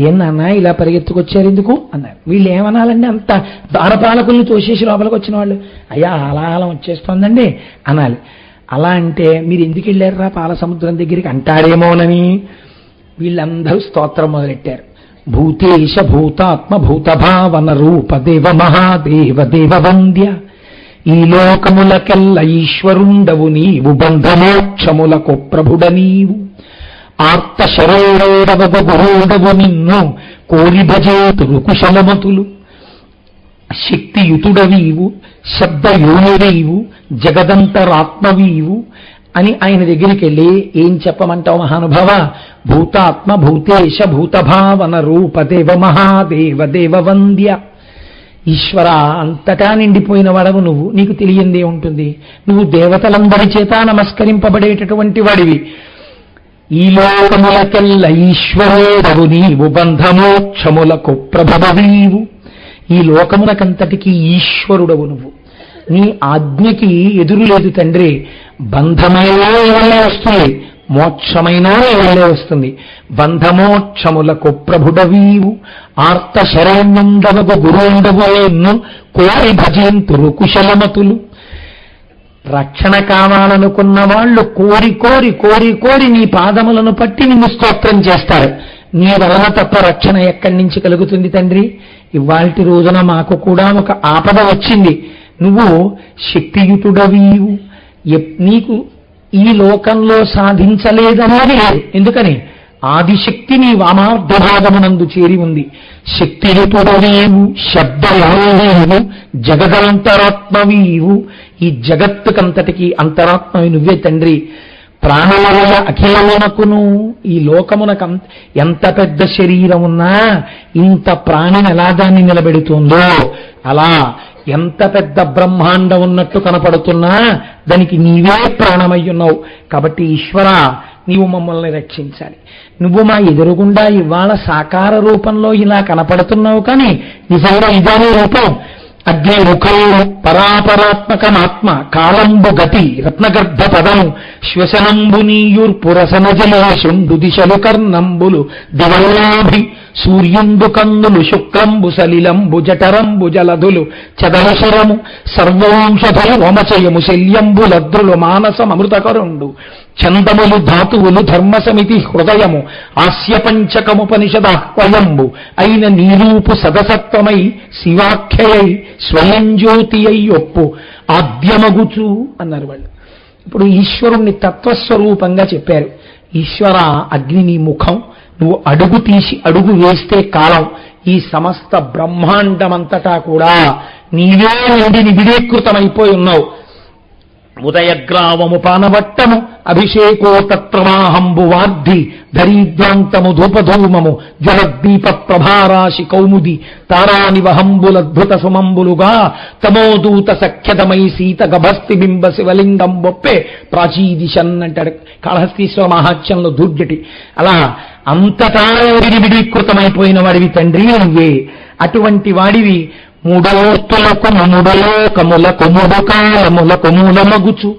ఏమన్నా ఇలా పరిగెత్తుకొచ్చారు ఎందుకు అన్నారు. వీళ్ళు ఏమనాలండి, అంత దారపాలకుల్ని తోసేసి లోపలికి వచ్చిన వాళ్ళు, అయ్యా అలా వచ్చేస్తోందండి అనాలి. అలా అంటే మీరు ఎందుకు వెళ్ళారా పాల సముద్రం దగ్గరికి అంటారేమోనని వీళ్ళందరూ స్తోత్రం మొదలెట్టారు. భూతేశ భూతాత్మ భూతభావన రూప దేవ మహాదేవ దేవ వంద్య, ఈ లోకములకెల్ల ఈశ్వరుండవు నీవు, బంధమోక్షములకు ప్రభుడ నీవు, ఆర్త శరీరోడవ గురుడవు నిన్ను కోరి భజేతులు కుశలమతులు, శక్తియుతుడవీవు శబ్దయోనివీవు జగదంతరాత్మవీవు అని ఆయన దగ్గరికి వెళ్ళి ఏం చెప్పమంటావు మహానుభావ, భూతాత్మ భూతేశ భూతభావన రూప దేవ మహాదేవ దేవ వంద్య, ఈశ్వర అంతటా నిండిపోయిన వాడవు నువ్వు, నీకు తెలియందే ఉంటుంది, నువ్వు దేవతలందరి చేత నమస్కరింపబడేటటువంటి వాడివి, ఈ లోకములకెల్ల ఈశ్వరుడవు నీవు, బంధమోక్షములకు ప్రభవీవు, ఈ లోకములకంతటికీ ఈశ్వరుడవు నువ్వు, నీ ఆజ్ఞకి ఎదురు లేదు తండ్రి, బంధమైనా వల్లే వస్తుంది, మోక్షమైనా వల్లే వస్తుంది, బంధమోక్షములకు ప్రభుడవీవు, ఆర్త శరణ్యుండవగు గురుండవు ఎన్ను కోరి భజంతురు కుశలమతులు, రక్షణ కావాలనుకున్న వాళ్ళు కోరి కోరి కోరి కోరి నీ పాదములను పట్టి నిన్ను స్తోత్రం చేస్తారు. నీ వలన తప్ప రక్షణ ఎక్కడి నుంచి కలుగుతుంది తండ్రి? ఇవాల్టి రోజున మాకు కూడా ఒక ఆపద వచ్చింది, నువ్వు శక్తియుతుడవీవు, నీకు ఈ లోకంలో సాధించలేదన్నది లేదు. ఎందుకని? ఆదిశక్తి నీ వామార్ధభాగమునందు చేరి ఉంది. శక్తియుతుడవీవు శబ్దయావు జగదంతరాత్మవీవు, ఈ జగత్తుకంతటికి అంతరాత్మవి నువ్వే తండ్రి. ప్రాణమయ అఖిలమునకును, ఈ లోకమునకు ఎంత పెద్ద శరీరం ఉన్నా ఇంత ప్రాణిని ఎలా దాన్ని నిలబెడుతుందో అలా ఎంత పెద్ద బ్రహ్మాండం ఉన్నట్టు కనపడుతున్నా దానికి నీవే ప్రాణమయ్యున్నావు. కాబట్టి ఈశ్వర నీవు మమ్మల్ని రక్షించాలి. నువ్వు మా ఎదురుగుండా ఇవాళ సాకార రూపంలో ఇలా కనపడుతున్నావు, కానీ నిజంగా ఇదాని రూపం అగ్ని ముఖము పరాపరాత్మకమాత్మ, కాలంబు గతి రత్నగర్భ పదము, శ్వసనంబు నీయుర్పురసనజలేషుండు దిశలు కర్ణంబులు దివల్లాభి, సూర్యుండు కందులు శుక్లంబు సలిలంబు జఠరంబు జలధులు చదలశరము, సర్వోంశధులు వమచయము శల్యంబు లద్రులు మానసమృతకరుండు, చందములు ధాతువులు ధర్మసమితి హృదయము, ఆస్య పంచకముపనిషదాహ్వయంబు అయిన నీరూపు సదసత్వమై శివాఖ్యయై స్వయం జ్యోతి అయ్యొప్పు ఆద్యమగుచు అన్నారు వాళ్ళు. ఇప్పుడు ఈశ్వరుణ్ణి తత్వస్వరూపంగా చెప్పారు. ఈశ్వర అగ్ని నీ ముఖం, నువ్వు అడుగు తీసి అడుగు వేస్తే కాలం, ఈ సమస్త బ్రహ్మాండమంతటా కూడా నీవే నుండి నిబిడీకృతమైపోయి ఉన్నావు. ఉదయగ్రావము పానవట్టము అభిషేకో తత్ప్రవాహంబు వార్ధి, ధరీద్వాంతము ధూపధూమము జలద్దీప ప్రభారాశి కౌముది, తారానివహంబులద్భుత సుమంబులుగా తమోదూత సఖ్యతమై సీత గభస్తి బింబ శివలింగం బొప్పే ప్రాచీదిశన్ అంటాడు కాళహస్తీశ్వర మహాత్యంలో దూర్జటి. అలా అంతటా విడివిడీకృతమైపోయిన వాడివి తండ్రి నువ్వే. అటువంటి వాడివి మూడోర్తులకు ముడులోకములకు ముడు కాలములకు మూలమగుచు,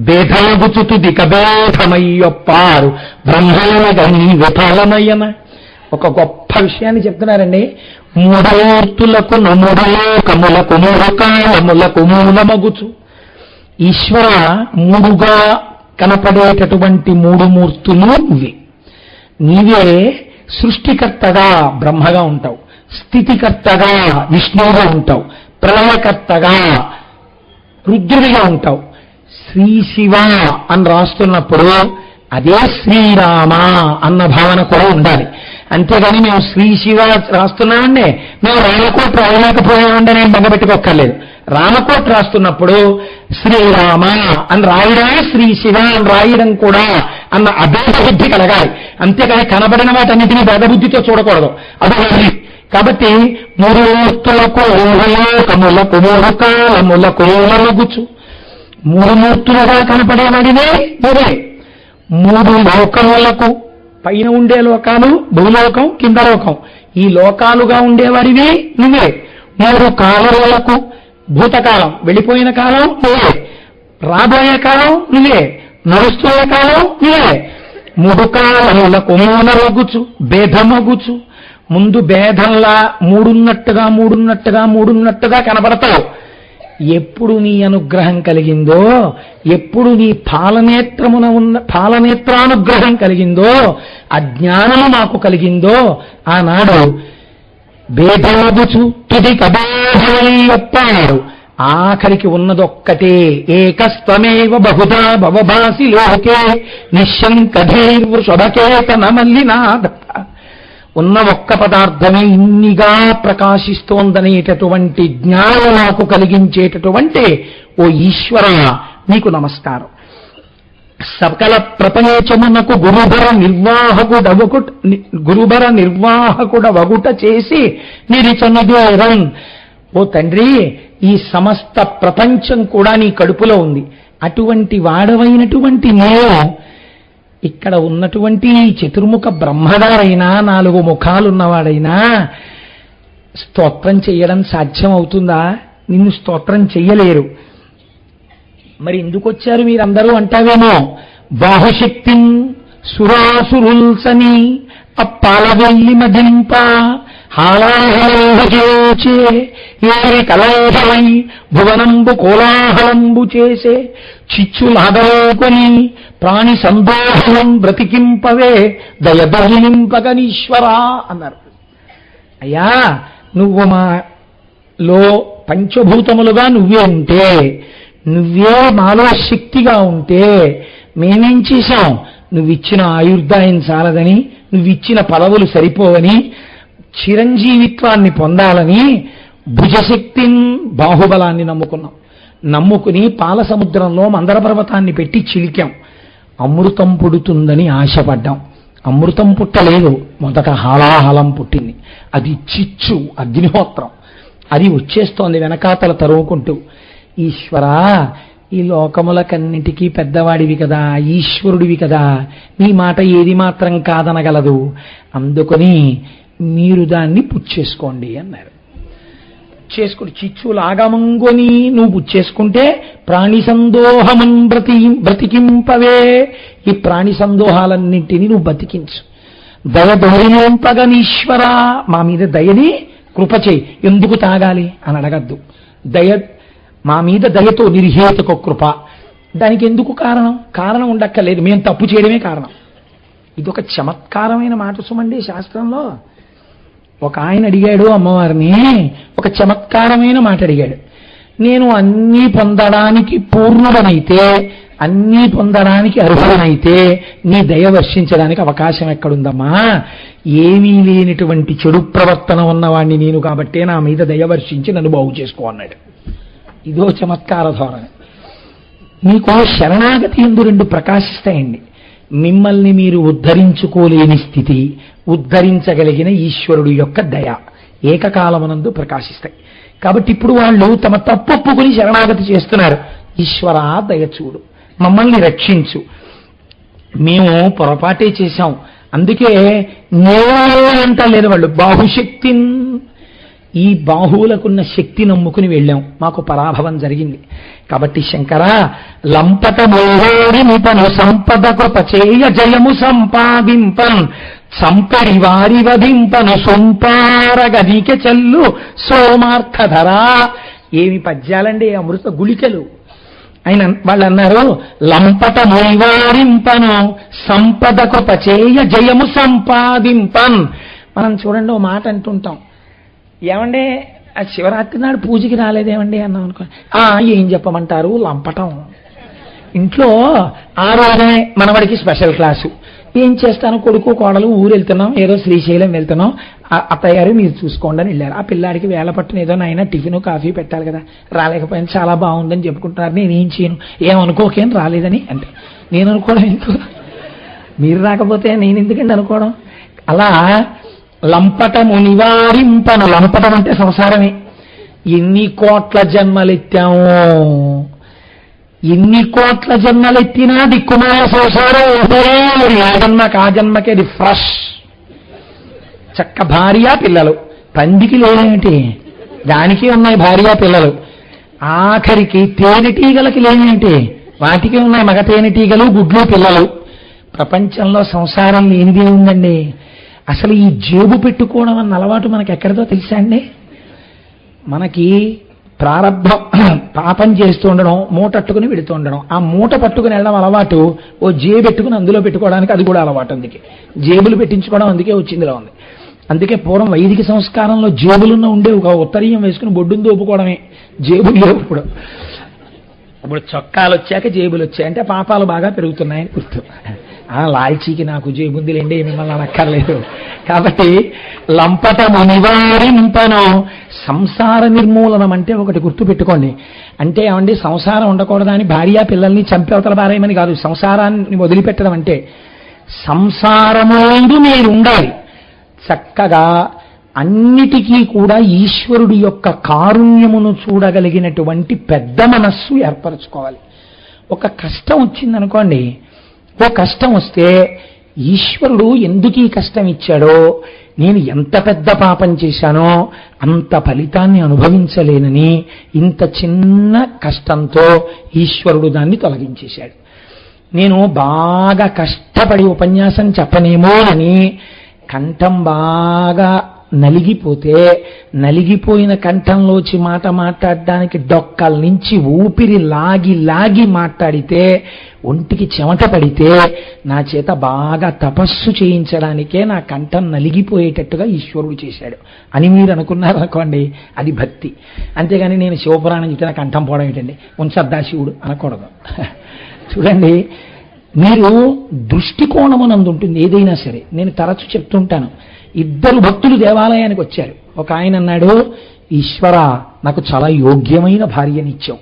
భేదమగుచు తుదిక భేదమయ్యొప్పారు బ్రహ్మణగా నీ విఫలమయ్యన. ఒక గొప్ప విషయాన్ని చెప్తున్నారండి. మూడోర్తులకు ముడులోకములకు ముడు కాలములకు మూలమగుచు. ఈశ్వర మూడుగా కనపడేటటువంటి మూడు మూర్తులు నువ్వే. నీవే సృష్టికర్తగా బ్రహ్మగా ఉంటావు, స్థితికర్తగా విష్ణువుగా ఉంటావు, ప్రళయకర్తగా రుద్రుడిగా ఉంటావు. శ్రీ శివ అని రాస్తున్నప్పుడు అదే శ్రీరామ అన్న భావన కూడా ఉండాలి. అంతేగాని మేము శ్రీ శివ రాస్తున్నామండి, మేము రామకోట రాయలేకపోయామంటే నేను బెంగపెట్టుకోక్కర్లేదు. రామకోట రాస్తున్నప్పుడు శ్రీరామ అని రాయడమే శ్రీ శివ అని రాయడం కూడా అన్న అభేద బుద్ధి కలగాలి. అంతేకాని కనబడిన వాటన్నిటినీ భేదబుద్ధితో చూడకూడదు. అది కాబట్టి మూడు మూర్తులకు లోకములకు మూడు కాలములకు లగుచు, మూడు మూర్తులుగా కనపడేవాడినే నువ్వే. మూడు లోకములకు, పైన ఉండే లోకాలు భూలోకం, కింద లోకం, ఈ లోకాలుగా ఉండేవాడివి నువ్వే. మూడు కాలములకు, భూతకాలం వెళ్ళిపోయిన కాలం నువ్వే, రాబోయే కాలం నువ్వే, నడుస్తున్న కాలం నువ్వే. మూడు కాలములకు మూలరగుచు భేదమగుచు, ముందు భేదంలా మూడున్నట్టుగా కనబడతావు. ఎప్పుడు నీ అనుగ్రహం కలిగిందో, ఎప్పుడు నీ పాలనేత్రానుగ్రహం కలిగిందో, అజ్ఞానము మాకు కలిగిందో, ఆనాడు భేదమగుచు తుది కభేదమయ్యొప్పాడు. ఆఖరికి ఉన్నదొక్కటే, ఏకస్త్వమేవ బహుధా భవభాసి లోకే నిశ్శంకధీర్వృషభకేతన మల్లినాథ. ఉన్న ఒక్క పదార్థమే ఇన్నిగా ప్రకాశిస్తోందనేటటువంటి జ్ఞానం నాకు కలిగించేటటువంటి ఓ ఈశ్వర నీకు నమస్కారం. సకల ప్రపంచమునకు గురుభర నిర్వాహకుడవగుట చేసి నిరిచనదోరం. ఓ తండ్రి, ఈ సమస్త ప్రపంచం కూడా నీ కడుపులో ఉంది. అటువంటి వాడవైనటువంటి నేను ఇక్కడ ఉన్నటువంటి చతుర్ముఖ బ్రహ్మగారైనా, 4 ముఖాలున్నవాడైనా స్తోత్రం చెయ్యడం సాధ్యం అవుతుందా? నిన్ను స్తోత్రం చెయ్యలేరు. మరి ఎందుకు వచ్చారు మీరందరూ అంటావేమో. బాహుశక్తిన్ సురాసురుల్సని అప్పాలవెల్లి మదింప హాలాహలంబుచే ఏరి కలాహలై భువనంబు కోలాహలంబు చేసే చిచ్చులాదకొని ప్రాణి సందోహం బ్రతికింపవే దయదహినింపగనీశ్వరా అన్నారు. అయ్యా, నువ్వు మాలో పంచభూతములుగా నువ్వే ఉంటే, నువ్వే మాలో శక్తిగా ఉంటే మేమేం చేశాం? నువ్విచ్చిన ఆయుర్దాయం చాలదని, నువ్విచ్చిన పదవులు సరిపోవని, చిరంజీవిత్వాన్ని పొందాలని భుజశక్తిని, బాహుబలాన్ని నమ్ముకుని పాలసముద్రంలో మందర పర్వతాన్ని పెట్టి చిలికాం. అమృతం పుడుతుందని ఆశపడ్డాం. అమృతం పుట్టలేదు, మొదట హాలాహలం పుట్టింది. అది చిచ్చు, అగ్నిహోత్రం. అది వచ్చేస్తోంది వెనకాతల తరువుకుంటూ. ఈశ్వరా, ఈ లోకములకన్నిటికీ పెద్దవాడివి కదా, ఈశ్వరుడివి కదా, నీ మాట ఏది మాత్రం కాదనగలదు. అందుకని మీరు దాన్ని పుచ్చేసుకోండి అన్నారు. చిచ్చు లాగమంగొని నువ్వు పుచ్చేసుకుంటే ప్రాణి సందోహమన్ బ్రతికింపవే. ఈ ప్రాణి సందోహాలన్నింటినీ నువ్వు బతికించు. దయదోరింపగనీశ్వరా, మా మీద దయని కృపచేయి. ఎందుకు తాగాలి అని అడగద్దు. మా మీద దయతో నిర్హేతుక కృప. దానికి ఎందుకు కారణం ఉండక్కర్లేదు, మేము తప్పు చేయడమే కారణం. ఇదొక చమత్కారమైన మాట సుమండి శాస్త్రంలో. ఒక ఆయన అడిగాడు అమ్మవారిని, ఒక చమత్కారమైన మాట అడిగాడు. నేను అన్నీ పొందడానికి పూర్ణుడనైతే, అన్నీ పొందడానికి అర్హుడనైతే నీ దయ వర్షించడానికి అవకాశం ఎక్కడుందమ్మా? ఏమీ లేనిటువంటి చెడు ప్రవర్తన ఉన్నవాణ్ణి నేను కాబట్టే నా మీద దయ వర్షించి నన్ను బాగు చేసుకో అన్నాడు. ఇదో చమత్కార ధోరణి. మీకు శరణాగతి ఎందు 2 ప్రకాశిస్తాయండి. మిమ్మల్ని మీరు ఉద్ధరించుకోలేని స్థితి, ఉద్ధరించగలిగిన ఈశ్వరుడు యొక్క దయ ఏకకాలమునందు ప్రకాశిస్తాయి. కాబట్టి ఇప్పుడు వాళ్ళు తమ తప్పొప్పుకుని శరణాగతి చేస్తున్నారు. ఈశ్వరా, దయచూడు, మమ్మల్ని రక్షించు, మేము పొరపాటే చేశాం, అందుకే నేనే అంటలేదు వాళ్ళు. బాహుశక్తిన్, ఈ బాహువులకున్న శక్తి నమ్ముకుని వెళ్ళాం, మాకు పరాభవం జరిగింది. కాబట్టి శంకర, లంపట మోహోడిమిపను సంపద కృపచేయ జయము సంపాదింపన్ సంపడి వారి వధింపను సొంపారగదికి చెల్లు సోమార్థధరా. ఏమి పద్యాలండి, అమృత గుళికలు. వాళ్ళు అన్నారు, లంపట మోయివారింపను సంపద కృపచేయ జయము సంపాదింపన్. మనం చూడండి, ఓ మాట అంటుంటాం, ఏమండే ఆ శివరాత్రి నాడు పూజకి రాలేదేమండి అన్నాం అనుకో. ఏం చెప్పమంటారు, లంపటం. ఇంట్లో ఆ రోజునే మనవడికి స్పెషల్ క్లాసు. ఏం చేస్తాను, కొడుకు కోడలు ఊరు వెళ్తున్నాం, ఏదో శ్రీశైలం వెళ్తున్నాం, అత్తయ్య గారు మీరు చూసుకోండి అని వెళ్ళారు. ఆ పిల్లాడికి వేళ పట్టున ఏదో నాయన టిఫిన్ కాఫీ పెట్టాలి కదా, రాలేకపోయినా చాలా బాగుందని చెప్పుకుంటున్నారు. నేను ఏం చేయను, ఏమనుకోకేం రాలేదని అంటే నేను అనుకోవడం ఎందుకు, మీరు రాకపోతే నేను ఎందుకండి అనుకోవడం. అలా లంపటము నివారింపను, లంపటం అంటే సంసారమే. ఎన్ని కోట్ల జన్మలెత్తాము, ఎన్ని కోట్ల జన్మలెత్తినా దిక్కుమాల సంసారం ఆ జన్మకి ఆ జన్మకి అది ఫ్రెష్. చక్క భార్య పిల్లలు, పందికి లేనేమిటి, దానికి ఉన్నాయి భార్య పిల్లలు. ఆఖరికి తేనెటీగలకి లేనేమిటి, వాటికి ఉన్నాయి మగ తేనెటీగలు, గుడ్లు, పిల్లలు. ప్రపంచంలో సంసారం లేనిదే ఉందండి. అసలు ఈ జేబు పెట్టుకోవడం అన్న అలవాటు మనకి ఎక్కడితో తెలుసా అండి? మనకి ప్రారంభం పాపం చేస్తూ ఉండడం, మూటట్టుకుని వెడుతూ ఉండడం, ఆ మూట పట్టుకుని వెళ్ళడం అలవాటు. ఓ జేబు పెట్టుకుని అందులో పెట్టుకోవడానికి అది కూడా అలవాటు. అందుకే జేబులు పెట్టించుకోవడం అందుకే వచ్చిందిలో ఉంది. అందుకే పూర్వం వైదిక సంస్కారంలో జేబులున్న ఉండే ఒక ఉత్తరీయం వేసుకుని బొడ్డును దోపుకోవడమే, జేబులు లేవు. ఇప్పుడు చొక్కాలు వచ్చాక జేబులు వచ్చాయి అంటే పాపాలు బాగా పెరుగుతున్నాయని గుర్తు. లాల్చీకి నాకు జేబుందిలేండి, మిమ్మల్ని అనక్కర్లేదు. కాబట్టి లంపటము నివారింపను, సంసార నిర్మూలనం అంటే ఒకటి గుర్తు పెట్టుకోండి. అంటే ఏమండి, సంసారం ఉండకూడదని భార్య పిల్లల్ని చంపేవతల పారేయమని కాదు. సంసారాన్ని వదిలిపెట్టడం అంటే సంసారముందు మీరు ఉండాలి. చక్కగా అన్నిటికీ కూడా ఈశ్వరుడి యొక్క కారుణ్యమును చూడగలిగినటువంటి పెద్ద మనస్సు ఏర్పరచుకోవాలి. ఒక కష్టం వచ్చిందనుకోండి, ఓ కష్టం వస్తే ఈశ్వరుడు ఎందుకు ఈ కష్టం ఇచ్చాడో, నేను ఎంత పెద్ద పాపం చేశానో అంత ఫలితాన్ని అనుభవించలేనని ఇంత చిన్న కష్టంతో ఈశ్వరుడు దాన్ని తొలగించేశాడు. నేను బాగా కష్టపడి ఉపన్యాసం చెప్పనేమో అని కంఠం బాగా నలిగిపోతే, నలిగిపోయిన కంఠంలోంచి మాట మాట్లాడడానికి డొక్కల నుంచి ఊపిరి లాగి లాగి మాట్లాడితే, ఒంటికి చెమట పడితే, నా చేత బాగా తపస్సు చేయించడానికే నా కంఠం నలిగిపోయేటట్టుగా ఈశ్వరుడు చేశాడు అని మీరు అనుకున్నారనుకోండి, అది భక్తి. అంతేగాని నేను శివపురాణం చెప్తే నా కంఠం పోవడం ఏంటండి, ఉంచద్దా శివుడు అనకూడదు. చూడండి, మీరు దృష్టికోణమునందు ఉంటుంది ఏదైనా సరే. నేను తరచు చెప్తుంటాను, ఇద్దరు భక్తులు దేవాలయానికి వచ్చారు. ఒక ఆయన అన్నాడు, ఈశ్వర నాకు చాలా యోగ్యమైన భార్యనిచ్చావు,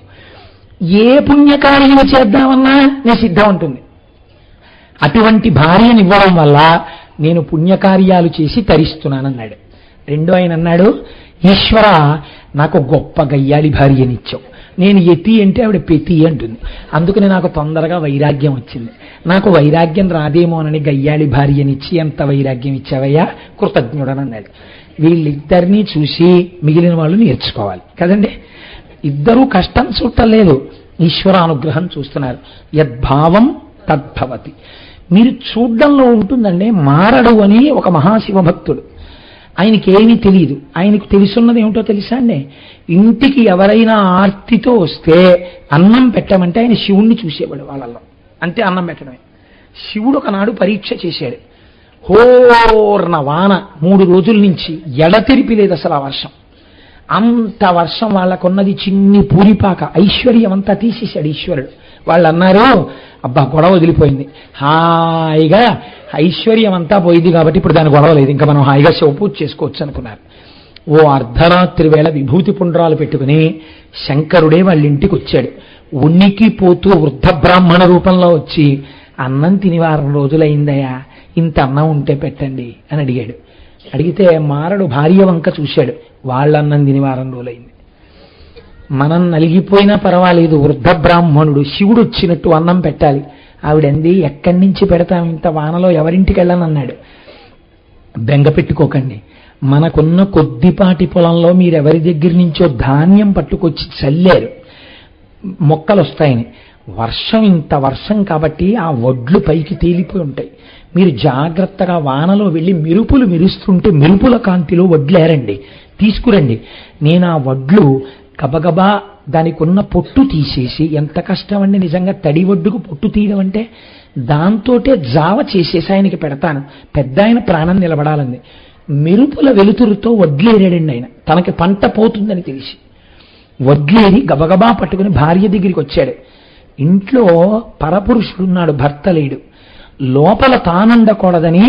ఏ పుణ్యకార్యం చేద్దామన్నా నేను సిద్ధం ఉంటుంది. అటువంటి భార్యనివ్వడం వల్ల నేను పుణ్యకార్యాలు చేసి తరిస్తున్నానన్నాడు. రెండో ఆయన అన్నాడు, ఈశ్వర నాకు గొప్ప గయ్యాళి భార్యనిచ్చావు, నేను యతి అంటే ఆవిడ పెతి అంటుంది, అందుకని నాకు తొందరగా వైరాగ్యం వచ్చింది. నాకు వైరాగ్యం రాదేమోనని గయ్యాళి భార్యనిచ్చి ఎంత వైరాగ్యం ఇచ్చావయ్యా, కృతజ్ఞుడనన్నాడు. వీళ్ళిద్దరినీ చూసి మిగిలిన వాళ్ళు నేర్చుకోవాలి కదండి. ఇద్దరూ కష్టం చూడలేదు, ఈశ్వరానుగ్రహం చూస్తున్నారు. యద్భావం తద్భవతి. మీరు చూడ్డంలో ఉంటుందండి. మారడు అని ఒక మహాశివ భక్తుడు, ఆయనకి ఏమీ తెలియదు. ఆయనకు తెలుసున్నది ఏమిటో తెలుసా అండి, ఇంటికి ఎవరైనా ఆర్తితో వస్తే అన్నం పెట్టమంటే ఆయన శివుణ్ణి చూసేవాడు వాళ్ళల్లో, అంతే అన్నం పెట్టడమే. శివుడు ఒకనాడు పరీక్ష చేశాడు. హోర్న వాన 3 రోజుల నుంచి ఎడతెరిపి లేదు అసలు ఆ వర్షం. అంత వర్షం, వాళ్ళకున్నది చిన్ని పూరిపాక, ఐశ్వర్యం అంతా తీసేశాడు ఈశ్వరుడు. వాళ్ళు అన్నారు, అబ్బా గొడవ వదిలిపోయింది, హాయిగా ఐశ్వర్యం అంతా పోయింది కాబట్టి ఇప్పుడు దాని గొడవ లేదు, ఇంకా మనం హాయిగా శివపూజ చేసుకోవచ్చు అనుకున్నారు. ఓ అర్ధరాత్రి వేళ విభూతి పుండ్రాలు పెట్టుకుని శంకరుడే వాళ్ళ ఇంటికి వచ్చాడు. ఉనికి పోతూ వృద్ధ బ్రాహ్మణ రూపంలో వచ్చి, అన్నం తిని 1 వారం రోజులైందయ్యా, ఇంత అన్నం ఉంటే పెట్టండి అని అడిగాడు. అడిగితే మారడు భార్య వంక చూశాడు, వాళ్ళన్నం తిని 1 వారం రోజులైంది. మనం నలిగిపోయినా పర్వాలేదు, వృద్ధ బ్రాహ్మణుడు శివుడు వచ్చినట్టు అన్నం పెట్టాలి. ఆవిడంది, ఎక్కడి నుంచి పెడతాం, ఇంత వానలో ఎవరింటికి వెళ్ళనన్నాడు. బెంగ పెట్టుకోకండి, మనకున్న కొద్దిపాటి పొలంలో మీరెవరి దగ్గర నుంచో ధాన్యం పట్టుకొచ్చి చల్లారు, మొక్కలు వస్తాయని. వర్షం ఇంత వర్షం కాబట్టి ఆ వడ్లు పైకి తేలిపోయి ఉంటాయి. మీరు జాగ్రత్తగా వానలో వెళ్ళి మెరుపులు మెరుస్తుంటే మెరుపుల కాంతిలో వడ్లేరండి, తీసుకురండి. నేను ఆ వడ్లు గబగబా దానికి ఉన్న పొట్టు తీసేసి, ఎంత కష్టం అండి నిజంగా తడి వడ్డుకు పొట్టు తీయడం అంటే, దాంతోటే జావ చేసేసి ఆయనకి పెడతాను. పెద్ద ఆయన ప్రాణం నిలబడాలంది. మెరుపుల వెలుతురుతో వడ్లేరాడండి ఆయన, తనకి పంట పోతుందని తెలిసి. వడ్లేరి గబగబా పట్టుకుని భార్య దగ్గరికి వచ్చాడు. ఇంట్లో పరపురుషుడున్నాడు, భర్త లేడు. లోపల తానుండకూడదని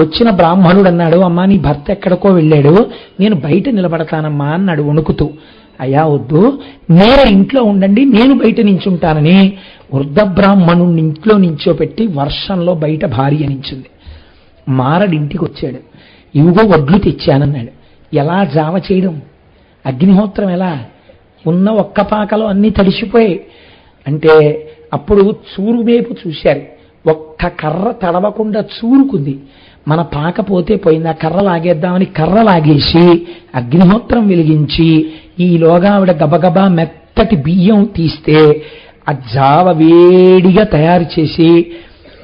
వచ్చిన బ్రాహ్మణుడు అన్నాడు, అమ్మా నీ భర్త ఎక్కడికో వెళ్ళాడు, నేను బయట నిలబడతానమ్మా అన్నాడు వణుకుతూ. అయ్యా వద్దు, నేర ఇంట్లో ఉండండి, నేను బయట నించుంటానని వృద్ధ బ్రాహ్మణుడిని ఇంట్లో నించోపెట్టి వర్షంలో బయట భార్య నించుంది. మారడి ఇంటికి వచ్చాడు, ఇవిగో వడ్లు తెచ్చానన్నాడు. ఎలా జావ చేయడం, అగ్నిహోత్రం ఎలా, ఉన్న ఒక్క పాకలో అన్నీ తడిసిపోయాయి. అంటే అప్పుడు చూరు వైపు చూశారు, ఒక్క కర్ర తడవకుండా చూరుకుంది. మన పాక పోతే పోయింది, ఆ కర్ర లాగేద్దామని కర్ర లాగేసి అగ్నిహోత్రం వెలిగించి ఈలోగా ఆవిడ గబగబా మెత్తటి బియ్యం తీస్తే ఆ జావ వేడిగా తయారు చేసి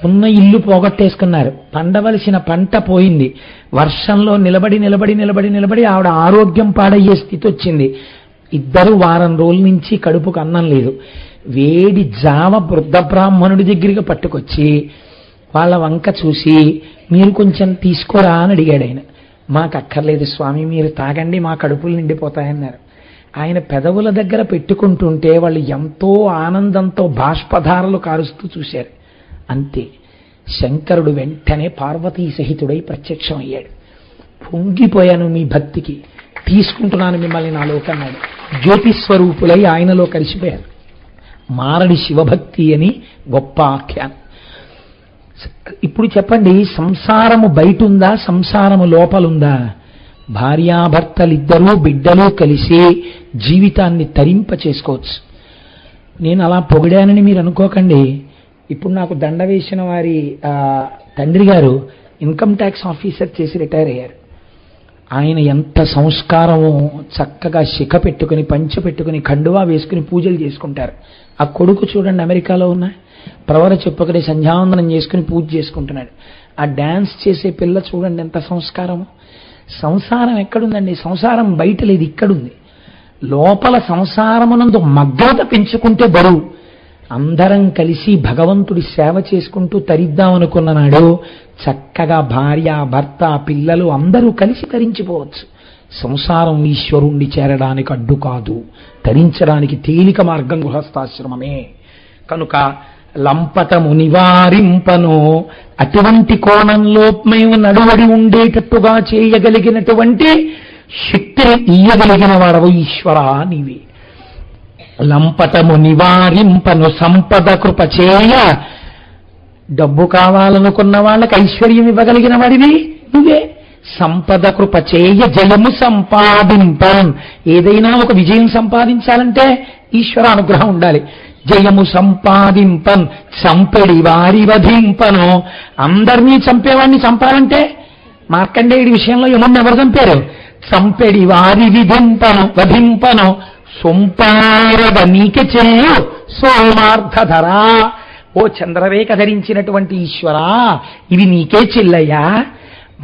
ఉన్న ఇల్లు పోగొట్టేసుకున్నారు. పండవలసిన పంట పోయింది. వర్షంలో నిలబడి నిలబడి నిలబడి నిలబడి ఆవిడ ఆరోగ్యం పాడయ్యే స్థితి వచ్చింది. ఇద్దరు వారం రోజుల నుంచి కడుపుకు అన్నం లేదు. వేడి జావ వృద్ధ బ్రాహ్మణుడి దగ్గరికి పట్టుకొచ్చి వాళ్ళ వంక చూసి మీరు కొంచెం తీసుకోరా అని అడిగాడు ఆయన. మాకు అక్కర్లేదు స్వామి, మీరు తాగండి, మా కడుపులు నిండిపోతాయన్నారు. ఆయన పెదవుల దగ్గర పెట్టుకుంటుంటే వాళ్ళు ఎంతో ఆనందంతో బాష్పధారలు కారుస్తూ చూశారు. అంతే, శంకరుడు వెంటనే పార్వతీ సహితుడై ప్రత్యక్షమయ్యాడు. పొంగిపోయాను మీ భక్తికి, తీసుకుంటున్నాను మిమ్మల్ని నాలోకి అన్నాడు. జ్యోతిస్వరూపులై ఆయనలో కలిసిపోయారు. మారడి శివభక్తి అని గొప్ప ఆఖ్యానం. ఇప్పుడు చెప్పండి, సంసారము బయటుందా, సంసారము లోపలుందా? భార్యాభర్తలిద్దరూ బిడ్డలు కలిసి జీవితాన్ని తరింప చేసుకోవచ్చు. నేను అలా పొగిడానని మీరు అనుకోకండి. ఇప్పుడు నాకు దండ వేసిన వారి తండ్రి గారు ఇన్కమ్ ట్యాక్స్ ఆఫీసర్ చేసి రిటైర్ అయ్యారు. ఆయన ఎంత సంస్కారమో, చక్కగా శిఖ పెట్టుకుని పంచె పెట్టుకుని కండువా వేసుకుని పూజలు చేసుకుంటారు. ఆ కొడుకు చూడండి, అమెరికాలో ఉన్న ప్రవర చెప్పుకొని సంధ్యావందనం చేసుకుని పూజ చేసుకుంటున్నాడు. ఆ డాన్స్ చేసే పిల్ల చూడండి ఎంత సంస్కారము. సంసారం ఎక్కడుందండి? సంసారం బయట లేదు, ఇక్కడుంది. లోపల సంసారమునందు మగ్నత పెంచుకుంటే బరువు. అందరం కలిసి భగవంతుడి సేవ చేసుకుంటూ తరిద్దామనుకున్న నాడు చక్కగా భార్య, భర్త, పిల్లలు అందరూ కలిసి తరించిపోవచ్చు. సంసారం ఈశ్వరుణ్ణి చేరడానికి అడ్డు కాదు, తరించడానికి తేలిక మార్గం గృహస్థాశ్రమమే. కనుక లంపటము నివారింపను, అటువంటి కోణంలో మేము నడువడి ఉండేటట్టుగా చేయగలిగినటువంటి శక్తిని ఇయ్యగలిగిన వాడవు ఈశ్వరా నీవే. లంపటము నివారింపను సంపద కృప చేయ, డబ్బు కావాలనుకున్న వాళ్ళకి ఐశ్వర్యం ఇవ్వగలిగిన వాడివి నువ్వే. సంపద కృప చేయ జయము సంపాదింపన్, ఏదైనా ఒక విజయం సంపాదించాలంటే ఈశ్వర అనుగ్రహం ఉండాలి. జయము సంపాదింపన్ చంపెడి వారి వధింపను, అందరినీ చంపేవాడిని చంపాలంటే మార్కండేయుడి విషయంలో యముడిని ఎవరు చంపారు? చంపెడి వారి వధింపను సొంపారద నీకె చేయు సోమార్థధరా. ఓ చంద్రరేఖ ధరించినటువంటి ఈశ్వరా, ఇవి నీకే చెల్లయ్యా.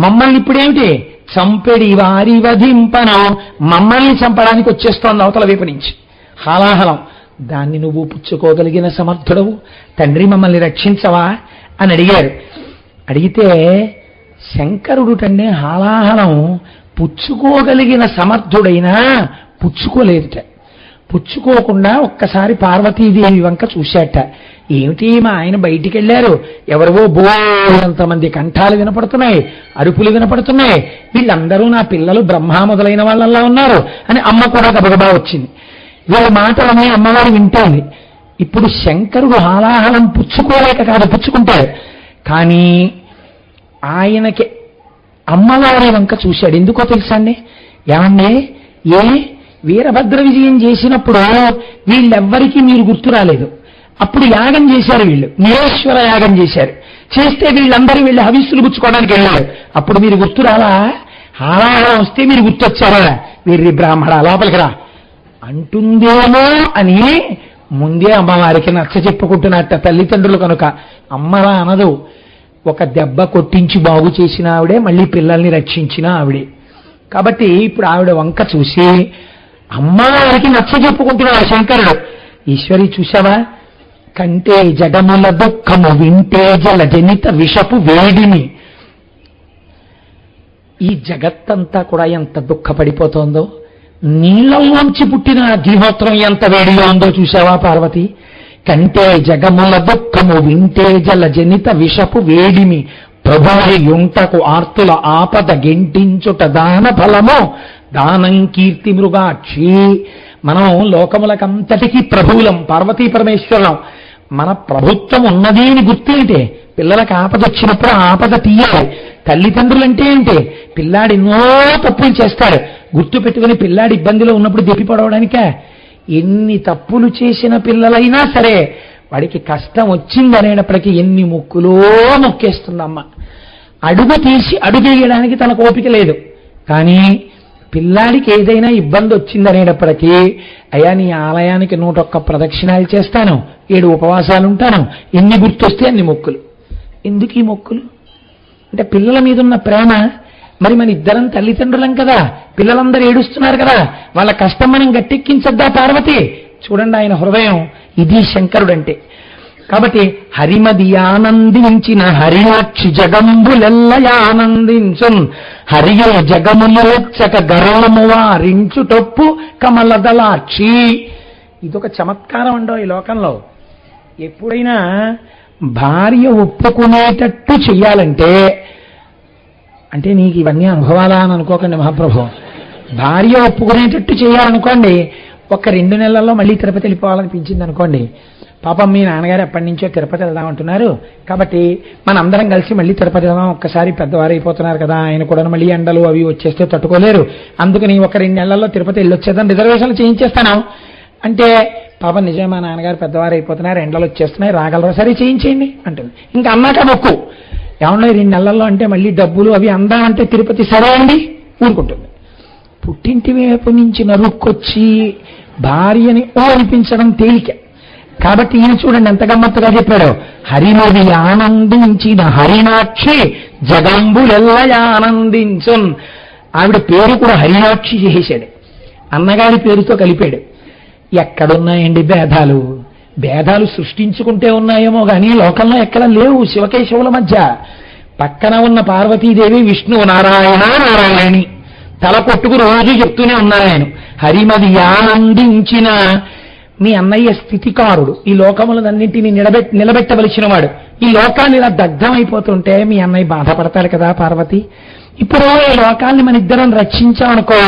మమ్మల్ని ఇప్పుడేమిటి? చంపెడి వారి వధింపను, మమ్మల్ని చంపడానికి వచ్చేస్తోంది అవతల వైపు నుంచి హాలాహలం. దాన్ని నువ్వు పుచ్చుకోగలిగిన సమర్థుడవు, తండ్రి మమ్మల్ని రక్షించవా అని అడిగారు. అడిగితే శంకరుడు తండ్రి హాలాహలం పుచ్చుకోగలిగిన సమర్థుడైనా పుచ్చుకోలేదుట. పుచ్చుకోకుండా ఒక్కసారి పార్వతీదేవి వంక చూశాట. ఏమిటి మా ఆయన బయటికి వెళ్ళారు, ఎవరివో బోలంతమంది కంఠాలు వినపడుతున్నాయి, అరుపులు వినపడుతున్నాయి, వీళ్ళందరూ నా పిల్లలు బ్రహ్మ మొదలైన వాళ్ళల్లా ఉన్నారు అని అమ్మ కూడా గబగబా వచ్చింది. వీళ్ళ మాటలనే అమ్మవారు వింటోంది. ఇప్పుడు శంకరుడు హాలాహలం పుచ్చుకోలేక కాదు, పుచ్చుకుంటాడు. కానీ ఆయనకి అమ్మవారి వంక చూశాడు. ఎందుకో తెలుసా అండి? ఏమండి, ఏ వీరభద్ర విజయం చేసినప్పుడు వీళ్ళెవ్వరికీ మీరు గుర్తు రాలేదు. అప్పుడు యాగం చేశారు వీళ్ళు, నిరేశ్వర యాగం చేశారు. చేస్తే వీళ్ళందరూ వీళ్ళు హవిస్సులు పుచ్చుకోవడానికి వెళ్ళారు. అప్పుడు మీరు గుర్తు రాలా? హాలాహలం వస్తే మీరు గుర్తొచ్చారా? వీరి బ్రాహ్మణ లోపలికి రా అంటుందేమో అని ముందే అమ్మవారికి నచ్చ చెప్పుకుంటున్నట్ట తల్లిదండ్రులు. కనుక అమ్మలా అనదు. ఒక దెబ్బ కొట్టించి బాగు చేసిన ఆవిడే, మళ్ళీ పిల్లల్ని రక్షించిన ఆవిడే. కాబట్టి ఇప్పుడు ఆవిడ వంక చూసి అమ్మవారికి నచ్చ చెప్పుకుంటున్నాడు శంకరుడు. ఈశ్వరి చూశావా, కంటే జగముల దుఃఖము వింటే జల జనిత విషపు వేడిని. ఈ జగత్తంతా కూడా ఎంత దుఃఖపడిపోతోందో, నీళ్లలోంచి పుట్టిన అగ్నిహోత్రం ఎంత వేడిగా ఉందో చూశావా పార్వతి? కంటే జగముల దుఃఖము వింటే జల జనిత విషపు వేడిమి ప్రభువై యుంటకు ఆర్తుల ఆపద గెంటించుట దాన ఫలము దానం కీర్తి మృగాక్షి. మనం లోకములకంతటికీ ప్రభువులం, పార్వతీ పరమేశ్వరం. మన ప్రభుత్వం ఉన్నది అని గుర్తేంటే పిల్లలకు ఆపద వచ్చినప్పుడు ఆపద తీయాలి. తల్లిదండ్రులంటే ఏంటి, పిల్లాడు ఎన్నో తప్పులు చేస్తాడు, గుర్తు పెట్టుకుని పిల్లాడి ఇబ్బందిలో ఉన్నప్పుడు దెప్పిపడవడానికే. ఎన్ని తప్పులు చేసిన పిల్లలైనా సరే వాడికి కష్టం వచ్చిందనేటప్పటికీ ఎన్ని ముక్కులో మొక్కేస్తుందమ్మ. అడుగు తీసి అడుగేయడానికి తనకు ఓపిక లేదు. కానీ పిల్లాడికి ఏదైనా ఇబ్బంది వచ్చిందనేటప్పటికీ అయ్యా నీ ఆలయానికి 101 ప్రదక్షిణాలు చేస్తాను, 7 ఉపవాసాలు ఉంటాను, ఎన్ని గుర్తొస్తే అన్ని మొక్కులు. ఎందుకు ఈ మొక్కులు అంటే పిల్లల మీద ఉన్న ప్రేమ. మరి మన ఇద్దరం తల్లిదండ్రులం కదా, పిల్లలందరూ ఏడుస్తున్నారు కదా, వాళ్ళ కష్టం మనం గట్టెక్కించద్దా పార్వతి? చూడండి ఆయన హృదయం, ఇది శంకరుడంటే. కాబట్టి హరిమది ఆనందించిన హరినాక్షి జగంబులెల్లయానందించున్ హరియో జగమును వచ్చక గర్వము వారించుటొప్పు కమలదలాక్షి. ఇదొక చమత్కారం అండో ఈ లోకంలో. ఎప్పుడైనా భార్య ఒప్పుకునేటట్టు చెయ్యాలంటే, అంటే నీకు ఇవన్నీ అనుభవాలా అని అనుకోకండి మహాప్రభు. భార్య ఒప్పుకునేటట్టు చేయాలనుకోండి, ఒక 2 నెలల్లో మళ్ళీ తిరుపతి వెళ్ళిపోవాలనిపించింది అనుకోండి. పాపం మీ నాన్నగారు ఎప్పటి నుంచో తిరుపతి వెళ్దామంటున్నారు, కాబట్టి మనందరం కలిసి మళ్ళీ తిరుపతి వెళ్దాం, ఒక్కసారి పెద్దవారు అయిపోతున్నారు కదా, ఆయన కూడా మళ్ళీ ఎండలు అవి వచ్చేస్తే తట్టుకోలేరు, అందుకని ఒక 2 నెలల్లో తిరుపతి వెళ్ళొచ్చేద్దాం, రిజర్వేషన్లు చేయించేస్తాను అంటే, పాపం నిజమే మా నాన్నగారు పెద్దవారు అయిపోతున్నారు, ఎండలు వచ్చేస్తున్నాయి, రాగలరా, సరే చేయించేయండి అంటుంది. ఇంకా అన్నాక మొక్కు, ఏమన్నా 2 నెలల్లో అంటే మళ్ళీ డబ్బులు అవి అందామంటే తిరుపతి సరే అండి ఊరుకుంటుంది. పుట్టింటి వైపు నుంచి నరుక్కొచ్చి భార్యని అనిపించడం తేలిక. కాబట్టి ఈయన చూడండి ఎంత గమ్మత్తుగా చెప్పాడు. హరిమది ఆనందించిన హరినాక్షి జగంబులెల్లయానందించున్. ఆవిడ పేరు కూడా హరినాక్షి చేసేశాడు, అన్నగారి పేరుతో కలిపాడు. ఎక్కడున్నాయండి భేదాలు? భేదాలు సృష్టించుకుంటే ఉన్నాయేమో కానీ లోకంలో ఎక్కడ లేవు. శివకేశవుల మధ్య పక్కన ఉన్న పార్వతీదేవి విష్ణు నారాయణ నారాయణి తల కొట్టుకు రోజు చెప్తూనే ఉన్నాను నేను. హరిమది ఆనందించిన మీ అన్నయ్య స్థితికారుడు, ఈ లోకములన్నింటినీ నిలబెట్టవలసిన వాడు. ఈ లోకాన్ని ఇలా దగ్ధమైపోతుంటే మీ అన్నయ్య బాధపడతాడు కదా పార్వతి. ఇప్పుడు ఈ లోకాన్ని మన ఇద్దరం రక్షించామనుకో,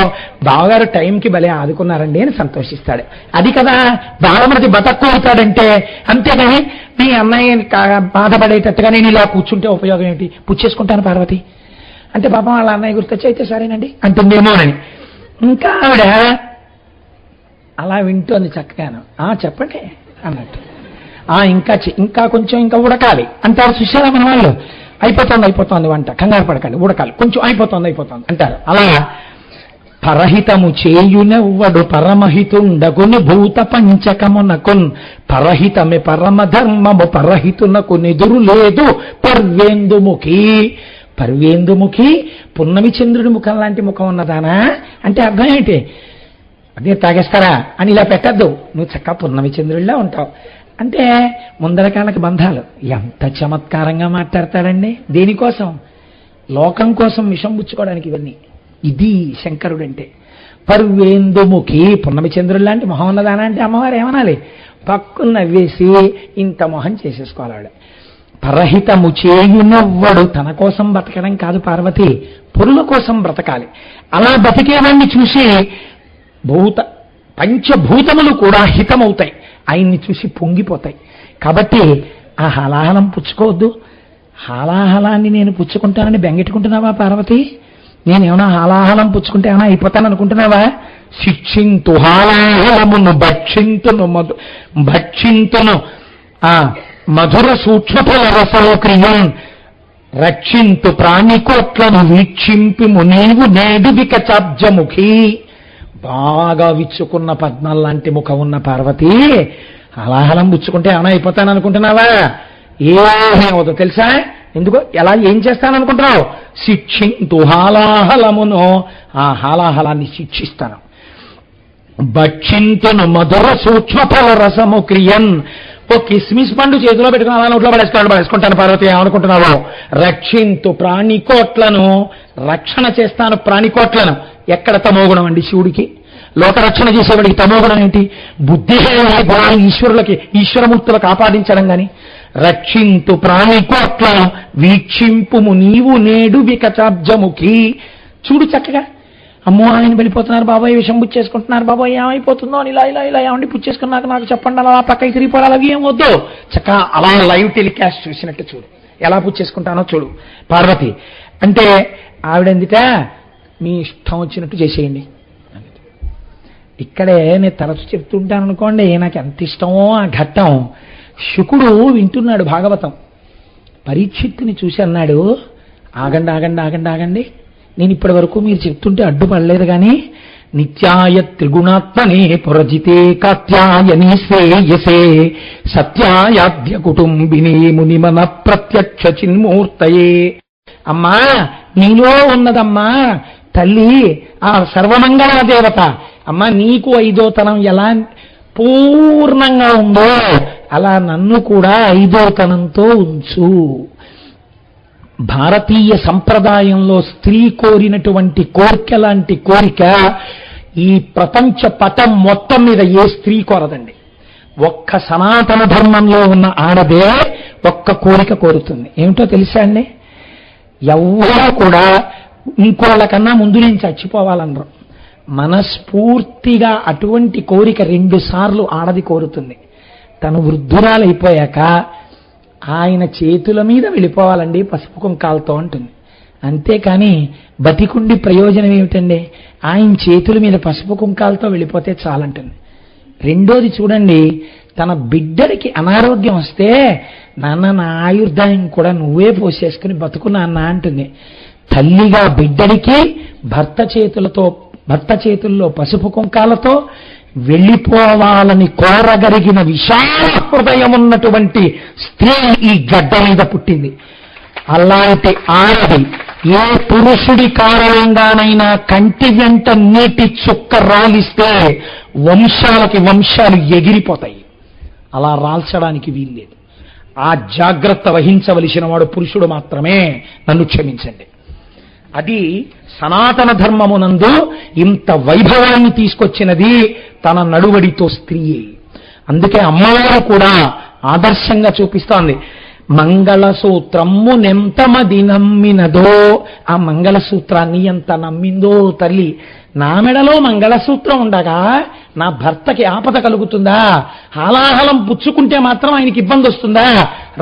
బావగారు టైంకి భలే ఆదుకున్నారండి అని సంతోషిస్తాడు. అది కదా బాలమృతి బతక్కుతాడంటే. అంతేగాని మీ అన్నయ్య బాధపడేటట్టుగా నేను ఇలా కూర్చుంటే ఉపయోగం ఏమిటి, పుచ్చేసుకుంటాను పార్వతి అంటే పాపం వాళ్ళ అన్నయ్య గుర్తొచ్చి అయితే సరేనండి అంటుందేమోనని. ఇంకా ఆవిడ అలా వింటోంది చక్కగాను. చెప్పండి అన్నట్టు. ఇంకా కొంచెం ఇంకా ఉడకాలి అంటారు చూసారా మన వాళ్ళు. అయిపోతుంది వంట, కంగారు పడకండి, ఉడకాలి కొంచెం, అయిపోతుంది అంటారు. అలా పరహితము చేయునెవ్వడు పరమహితుండగుని భూత పంచకమునకున్ పరహితమే పరమధర్మము పరహితునకు నెదురు లేదు పర్వేందుముఖి. పర్వేందుముఖి పున్నమి చంద్రుడి ముఖం లాంటి ముఖం ఉన్నదానా అంటే అర్థం ఏంటి? అదే తాగేస్తారా అని ఇలా పెట్టద్దు, నువ్వు చక్కగా పున్నమి చంద్రుడిలా ఉంటావు అంటే ముందర కాళ్ళకి బంధాలు. ఎంత చమత్కారంగా మాట్లాడతాడండి. దేనికోసం? లోకం కోసం విషం పుచ్చుకోవడానికి ఇవన్నీ. ఇది శంకరుడంటే. పర్వేందుముఖి పున్నమి చంద్రుడు లాంటి మొహం ఉన్నదానా అంటే అమ్మవారు ఏమనాలి? పక్కున నవ్వేసి ఇంత మొహం చేసేసుకోవాలి. పరహితము చేయునవ్వడు, తన కోసం బ్రతకడం కాదు పార్వతి, పొరుల కోసం బ్రతకాలి. అలా బతికేవాడిని చూసి పంచభూతములు కూడా హితమవుతాయి, ఆయన్ని చూసి పొంగిపోతాయి. కాబట్టి ఆ హలాహలం పుచ్చుకోవద్దు. హాలాహలాన్ని నేను పుచ్చుకుంటానని బెంగెట్టుకుంటున్నావా పార్వతి? నేనేమన్నా హాలాహలం పుచ్చుకుంటే ఏమైనా అయిపోతాను అనుకుంటున్నావా? శిక్షింతు హాలాహలమును భక్షింతును మధుర సూక్ష్మఫల రసోక్రియం రక్షింతు ప్రాణికోట్లను వీక్షింపిము నీవు నేడువిక చాబ్జముఖి. బాగా విచ్చుకున్న పద్మం లాంటి ముఖం ఉన్న పార్వతి హలాహలం పుచ్చుకుంటే ఏమైనా అయిపోతాను అనుకుంటున్నావా? ఏమవుతుందో తెలుసా? ఎందుకో ఎలా ఏం చేస్తాననుకుంటున్నావు? శిక్షింతు హాలాహలమును, ఆ హాలాహలాన్ని శిక్షిస్తాను. భక్షింతును మధుర సూక్ష్మఫల రసము క్రియన్. ఓ కిస్మిస్ పండు చేతిలో పెట్టుకుని అలా నోట్లో పడేసుకుంటాను పార్వతి ఏమనుకుంటున్నావు? రక్షింతు ప్రాణికోట్లను, రక్షణ చేస్తాను ప్రాణికోట్లను. ఎక్కడ తమోగుణం అండి శివుడికి? లోకరక్షణ చేసేవాడికి తమోగుణం ఏంటి? బుద్ధిహీన గుణాన్ని ఈశ్వరమూర్తులకు ఆపాదించడం గాని. రక్షింతు ప్రాణికోట్ల వీక్షింపుము నీవు నేడు వికటాబ్జముఖి. చూడు చక్కగా, అమ్మో ఆయన వెళ్ళిపోతున్నారు బాబాయ్, విషం పుచ్చేసుకుంటున్నారు బాబాయ్, ఏమైపోతుందో అని ఇలా ఇలా ఇలా ఏమండి పుచ్చేసుకున్నాక నాకు చెప్పండి, అలా పక్కకి తిరిగిపోవాలి, అవి ఏం వద్దు, చక్కగా అలా లైవ్ టెలికాస్ట్ చూసినట్టు చూడు, ఎలా పుచ్చేసుకుంటానో చూడు. పార్వతి అంటే ఆవిడెందుట మీ ఇష్టం వచ్చినట్టు చేసేయండి. ఇక్కడే నేను తరచు చెప్తుంటాను అనుకోండి, నాకు ఎంత ఇష్టమో ఆ ఘట్టం. శుకుడు వింటున్నాడు భాగవతం. పరీక్షిత్తుని చూసి అన్నాడు, ఆగండి ఆగండి ఆగండి ఆగండి, నేను ఇప్పటి వరకు మీరు చెప్తుంటే అడ్డుపడలేదు కానీ నిత్యాయ త్రిగుణాత్మనే పురజితే కాత్యాయని శ్రేయసే సత్యాయాద్య కుటుంబిని మునిమన ప్రత్యక్ష చిన్మూర్తయే. అమ్మా నీలో ఉన్నదమ్మా తల్లి ఆ సర్వమంగళ దేవత. అమ్మా నీకు ఐదోతనం ఎలా పూర్ణంగా ఉందో అలా నన్ను కూడా ఐదోతనంతో ఉంచు. భారతీయ సంప్రదాయంలో స్త్రీ కోరినటువంటి కోరిక లాంటి కోరిక ఈ ప్రపంచ పటం మొత్తం మీద ఏ స్త్రీ కోరదండి. ఒక్క సనాతన ధర్మంలో ఉన్న ఆడదే ఒక్క కోరిక కోరుతుంది. ఏమిటో తెలుసా అండి? ఎవరూ కూడా ఇంకోళ్ళకన్నా ముందు నేను చచ్చిపోవాలనరు. మనస్ఫూర్తిగా అటువంటి కోరిక 2 సార్లు ఆడది కోరుతుంది. తను వృద్ధురాలైపోయాక ఆయన చేతుల మీద వెళ్ళిపోవాలండి పసుపు కుంకాలతో అంటుంది. అంతేకాని బతికుండి ప్రయోజనం ఏమిటండి? ఆయన చేతుల మీద పసుపు కుంకాలతో వెళ్ళిపోతే చాలంటుంది. రెండోది చూడండి, తన బిడ్డడికి అనారోగ్యం వస్తే నాన్న నా ఆయుర్దాయం కూడా నువ్వే పోసేసుకుని బతుకు నాన్న అంటుంది. తల్లిగా బిడ్డడికి భర్త చేతుల్లో పసుపు కుంకాలతో వెళ్ళిపోవాలని కోరగలిగిన విశాల హృదయం ఉన్నటువంటి స్త్రీ ఈ గడ్డ మీద పుట్టింది. అలాంటి ఆడది ఏ పురుషుడి కారణంగానైనా కంటి వెంట నీటి చుక్క రాలిస్తే వంశాలకి వంశాలు ఎగిరిపోతాయి. అలా రాల్చడానికి వీల్లేదు. ఆ జాగ్రత్త వహించవలసిన వాడు పురుషుడు మాత్రమే. నన్ను క్షమించండి. అది సనాతన ధర్మమునందు ఇంత వైభవాన్ని తీసుకొచ్చినది తన నడువడితో స్త్రీయే. అందుకే అమ్మవారు కూడా ఆదర్శంగా చూపిస్తోంది. మంగళసూత్రము నెంతమది నమ్మినదో, ఆ మంగళసూత్రాన్ని ఎంత నమ్మిందో తల్లి. నా మెడలో మంగళసూత్రం ఉండగా నా భర్తకి ఆపద కలుగుతుందా? హాలాహలం పుచ్చుకుంటే మాత్రం ఆయనకి ఇబ్బంది వస్తుందా?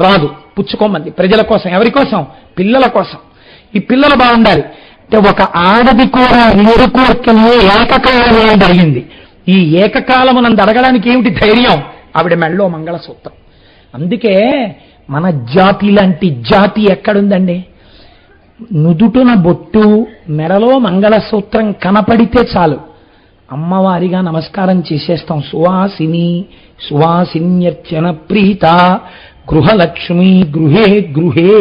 రాదు. పుచ్చుకోమంది. ప్రజల కోసం, ఎవరి కోసం? పిల్లల కోసం. ఈ పిల్లలు బాగుండాలి అంటే ఒక ఆడది కూడా 2 కోరికలు ఏకకాలంలో జరిగింది. ఈ ఏకకాలము నన్ను అడగడానికి ఏమిటి ధైర్యం? ఆవిడ మెళ్ళో మంగళసూత్రం. అందుకే మన జాతి లాంటి జాతి ఎక్కడుందండి? నుదుటున బొట్టు, మెడలో మంగళసూత్రం కనపడితే చాలు అమ్మవారిగా నమస్కారం చేసేస్తాం. సువాసిని సువాసిన్యర్చన ప్రీత గృహలక్ష్మి గృహే గృహే.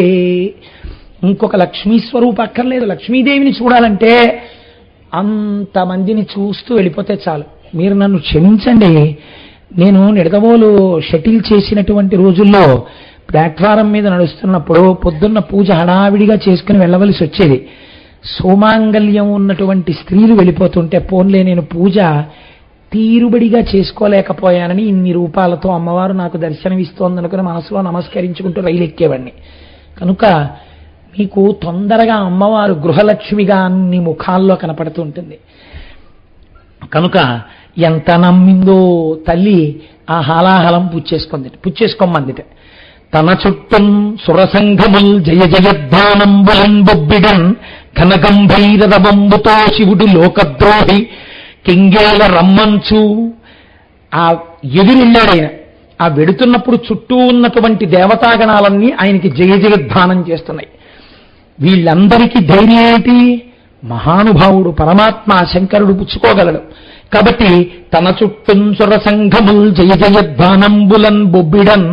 ఇంకొక లక్ష్మీ స్వరూపం అక్కర్లేదు. లక్ష్మీదేవిని చూడాలంటే అంతమందిని చూస్తూ వెళ్ళిపోతే చాలు. మీరు నన్ను క్షమించండి, నేను నిడదవోలు షటిల్ చేసినటువంటి రోజుల్లో ప్లాట్ఫారం మీద నడుస్తున్నప్పుడు పొద్దున్న పూజ హడావిడిగా చేసుకుని వెళ్ళవలసి వచ్చేది. సోమాంగల్యం ఉన్నటువంటి స్త్రీలు వెళ్ళిపోతుంటే పోన్లే నేను పూజ తీరుబడిగా చేసుకోలేకపోయానని ఇన్ని రూపాలతో అమ్మవారు నాకు దర్శనమిస్తోందనుకుని మనసులో నమస్కరించుకుంటూ రైలు ఎక్కేవాడిని. కనుక మీకు తొందరగా అమ్మవారు గృహలక్ష్మిగా అన్ని ముఖాల్లో కనపడుతూ ఉంటుంది. కనుక ఎంత నమ్మిందో తల్లి ఆ హాలాహలం పుచ్చేసుకోమందిట. తన చుట్టం సురసంఘముల్ జయ జయద్ధానంబులన్ బొబ్బిడన్ ఘనగంభైరవంబుతో శివుడు లోకద్రోహి కింగేల రమ్మంచు. ఆ ఎదురెళ్ళాడు ఆయన. ఆ వెడుతున్నప్పుడు చుట్టూ ఉన్నటువంటి దేవతాగణాలన్నీ ఆయనకి జయ జయద్ధానం చేస్తున్నాయి. వీళ్ళందరికీ ధైర్యం ఏంటి? మహానుభావుడు పరమాత్మ శంకరుడు పుచ్చుకోగలడు. కాబట్టి తన చుట్టం సురసంఘముల్ జయ జయద్ధానంబులన్ బొబ్బిడన్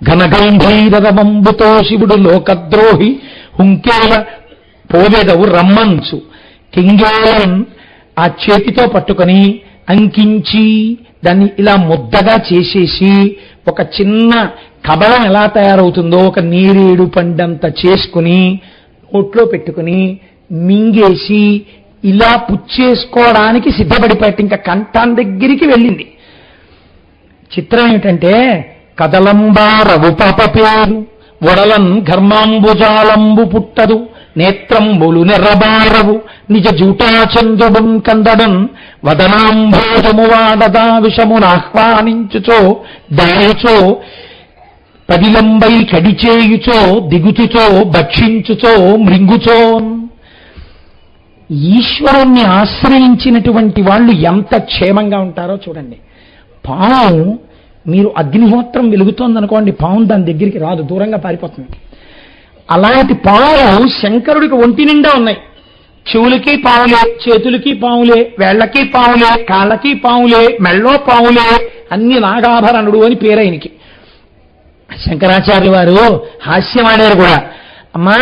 ఘనగంభైరవంబుతో శివుడు లోకద్రోహి హుంకేల పోవెదవు రమ్మంచు. కింగేలన్ ఆ చేతితో పట్టుకొని అంకించి దాన్ని ఇలా ముద్దగా చేసేసి ఒక చిన్న కబళం ఎలా తయారవుతుందో ఒక నేరేడు పండంత చేసుకుని నోట్లో పెట్టుకుని మింగేసి ఇలా పుచ్చేసుకోవడానికి సిద్ధపడిపోయాట. ఇంకా కంఠం దగ్గరికి వెళ్ళింది. చిత్రం ఏమిటంటే కదలంబారవు పాప పేరు వడలన్ ఘర్మాంబుజాలంబు పుట్టదు నేత్రంబులు నెర్రబారవు నిజ జూటాచంద్రుడు కందడన్ వదనాంభోజము వాడదా విషమునాహ్వానించుచో దాయుచో పదిలంబై కడిచేయుచో దిగుచుచో భక్షించుచో మృంగుచో. ఈశ్వరుణ్ణి ఆశ్రయించినటువంటి వాళ్ళు ఎంత క్షేమంగా ఉంటారో చూడండి. పాము, మీరు అగ్నిహోత్రం వెలుగుతోందనుకోండి, పాము దాని దగ్గరికి రాదు, దూరంగా పారిపోతుంది. అలాంటి పాములు శంకరుడికి ఒంటి నిండా ఉన్నాయి. చెవులకి పావులే, చేతులకి పావులే, వేళ్లకి పావులే, కాళ్ళకి పావులే, మెళ్ళో పావులే, అన్ని నాగాభరణుడు అని పేరైనకి. శంకరాచార్యులు వారు హాస్యమాడారు కూడా. అమ్మా,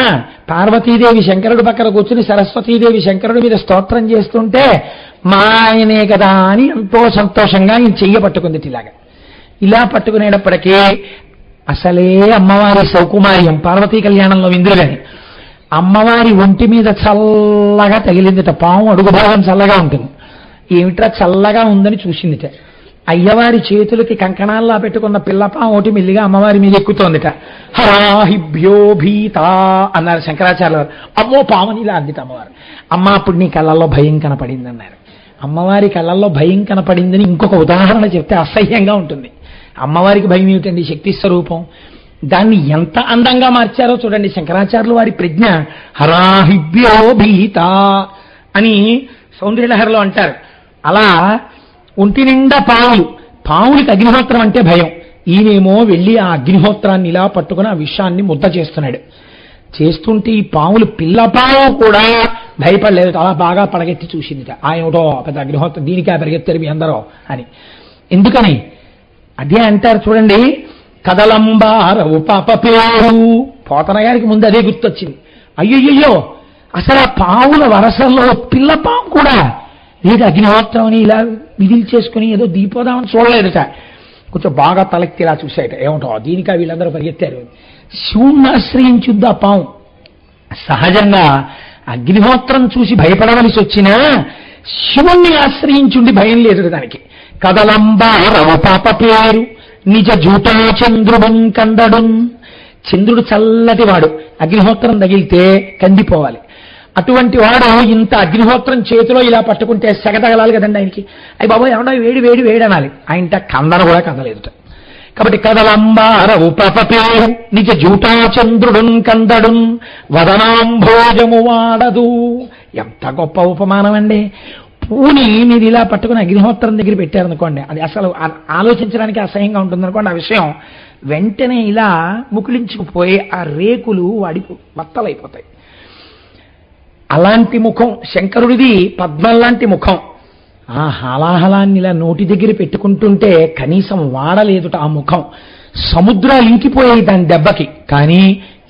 పార్వతీదేవి శంకరుడి పక్కన కూర్చుని సరస్వతీదేవి శంకరుడి మీద స్తోత్రం చేస్తుంటే మా ఆయనే కదా అని ఎంతో సంతోషంగా ఈయన చెయ్య పట్టుకుంది. ఇలాగా ఇలా పట్టుకునేటప్పటికీ అసలే అమ్మవారి సౌకుమార్యం పార్వతీ కళ్యాణంలో ఇంద్రులని అమ్మవారి ఒంటి మీద చల్లగా తగిలిందిట. పాము అడుగు భాగం చల్లగా ఉంటుంది. ఏమిట్రా చల్లగా ఉందని చూసిందిట. అయ్యవారి చేతులకి కంకణాల్లా పెట్టుకున్న పిల్లపాము ఒకటి మెల్లిగా అమ్మవారి మీద ఎక్కుతోందిట. హరాహిభ్యో భీత అన్నారు శంకరాచార్యులు వారు. అమ్మో పాముని ఇలా అందిట అమ్మవారు. అమ్మ, అప్పుడు నీ కళ్ళల్లో భయం కనపడింది అన్నారు. అమ్మవారి కళ్ళల్లో భయం కనపడిందని ఇంకొక ఉదాహరణ చెప్తే అసహ్యంగా ఉంటుంది. అమ్మవారికి భయం ఏమిటండి, శక్తి స్వరూపం. దాన్ని ఎంత అందంగా మార్చారో చూడండి శంకరాచార్యులు వారి ప్రజ్ఞ. హరాహిభ్యో భీత అని సౌందర్యలహరిలో అంటారు. అలా ఒంటి నిండా పావులకి అగ్నిహోత్రం అంటే భయం. ఈయనేమో వెళ్ళి ఆ అగ్నిహోత్రాన్ని ఇలా పట్టుకుని ఆ విషయాన్ని ముద్ద చేస్తున్నాడు. చేస్తుంటే ఈ పాములు పిల్లపాము కూడా భయపడలేదు, అలా బాగా పడగెత్తి చూసిందిట. ఆయనటో పెద్ద అగ్నిహోత్రం, దీనికే పరిగెత్తారు మీ అందరూ అని. ఎందుకని అదే అంటారు చూడండి, కదలంబారవు పాప పేరు. పోతన గారికి ముందు అదే గుర్తొచ్చింది. అయ్యయ్యో, అసలు ఆ పావుల వరసల్లో పిల్లపాము కూడా లేదు అగ్నిహోత్రం అని ఇలా విధులు చేసుకుని ఏదో దీపోదామని చూడలేదట. కొంచెం బాగా తలెత్తి ఇలా చూసాయట. ఏమంటో దీనికా వీళ్ళందరూ పరిగెత్తారు. శివుణ్ణి ఆశ్రయించుద్ది ఆ పాము. సహజంగా అగ్నిహోత్రం చూసి భయపడవలసి వచ్చినా శివుణ్ణి ఆశ్రయించుండి భయం లేదు దానికి. కదలంబారవ పాప పేరు నిజ జూటా చంద్రుడు కందడు. చంద్రుడు చల్లటి వాడు, అగ్నిహోత్రం తగిలితే కందిపోవాలి. అటువంటి వాడు ఇంత అగ్నిహోత్రం చేతిలో ఇలా పట్టుకుంటే సెగ తగలాలి కదండి ఆయనకి. అయ్యి బాబా ఏమన్నా వేడి వేడి వేడి అనాలి. ఆయనట కందన కూడా కందలేదు. కాబట్టి కదలంబారవు పాప పేరు నిజ జూటా చంద్రుడు కందడు వదనాంభోజము వాడదు. ఎంత గొప్ప ఉపమానం అండి. పూని మీరు ఇలా పట్టుకుని అగ్నిహోత్రం దగ్గర పెట్టారనుకోండి, అది అసలు ఆలోచించడానికి అసహ్యంగా ఉంటుందనుకోండి. ఆ విషయం వెంటనే ఇలా ముకులించుకుపోయి ఆ రేకులు వాడి వత్తలైపోతాయి. అలాంటి ముఖం శంకరుడిది, పద్మం లాంటి ముఖం. ఆ హాలాహలాన్ని ఇలా నోటి దగ్గర పెట్టుకుంటుంటే కనీసం వాడలేదుట ఆ ముఖం. సముద్రాలు ఇంకిపోయాయి దాని దెబ్బకి, కానీ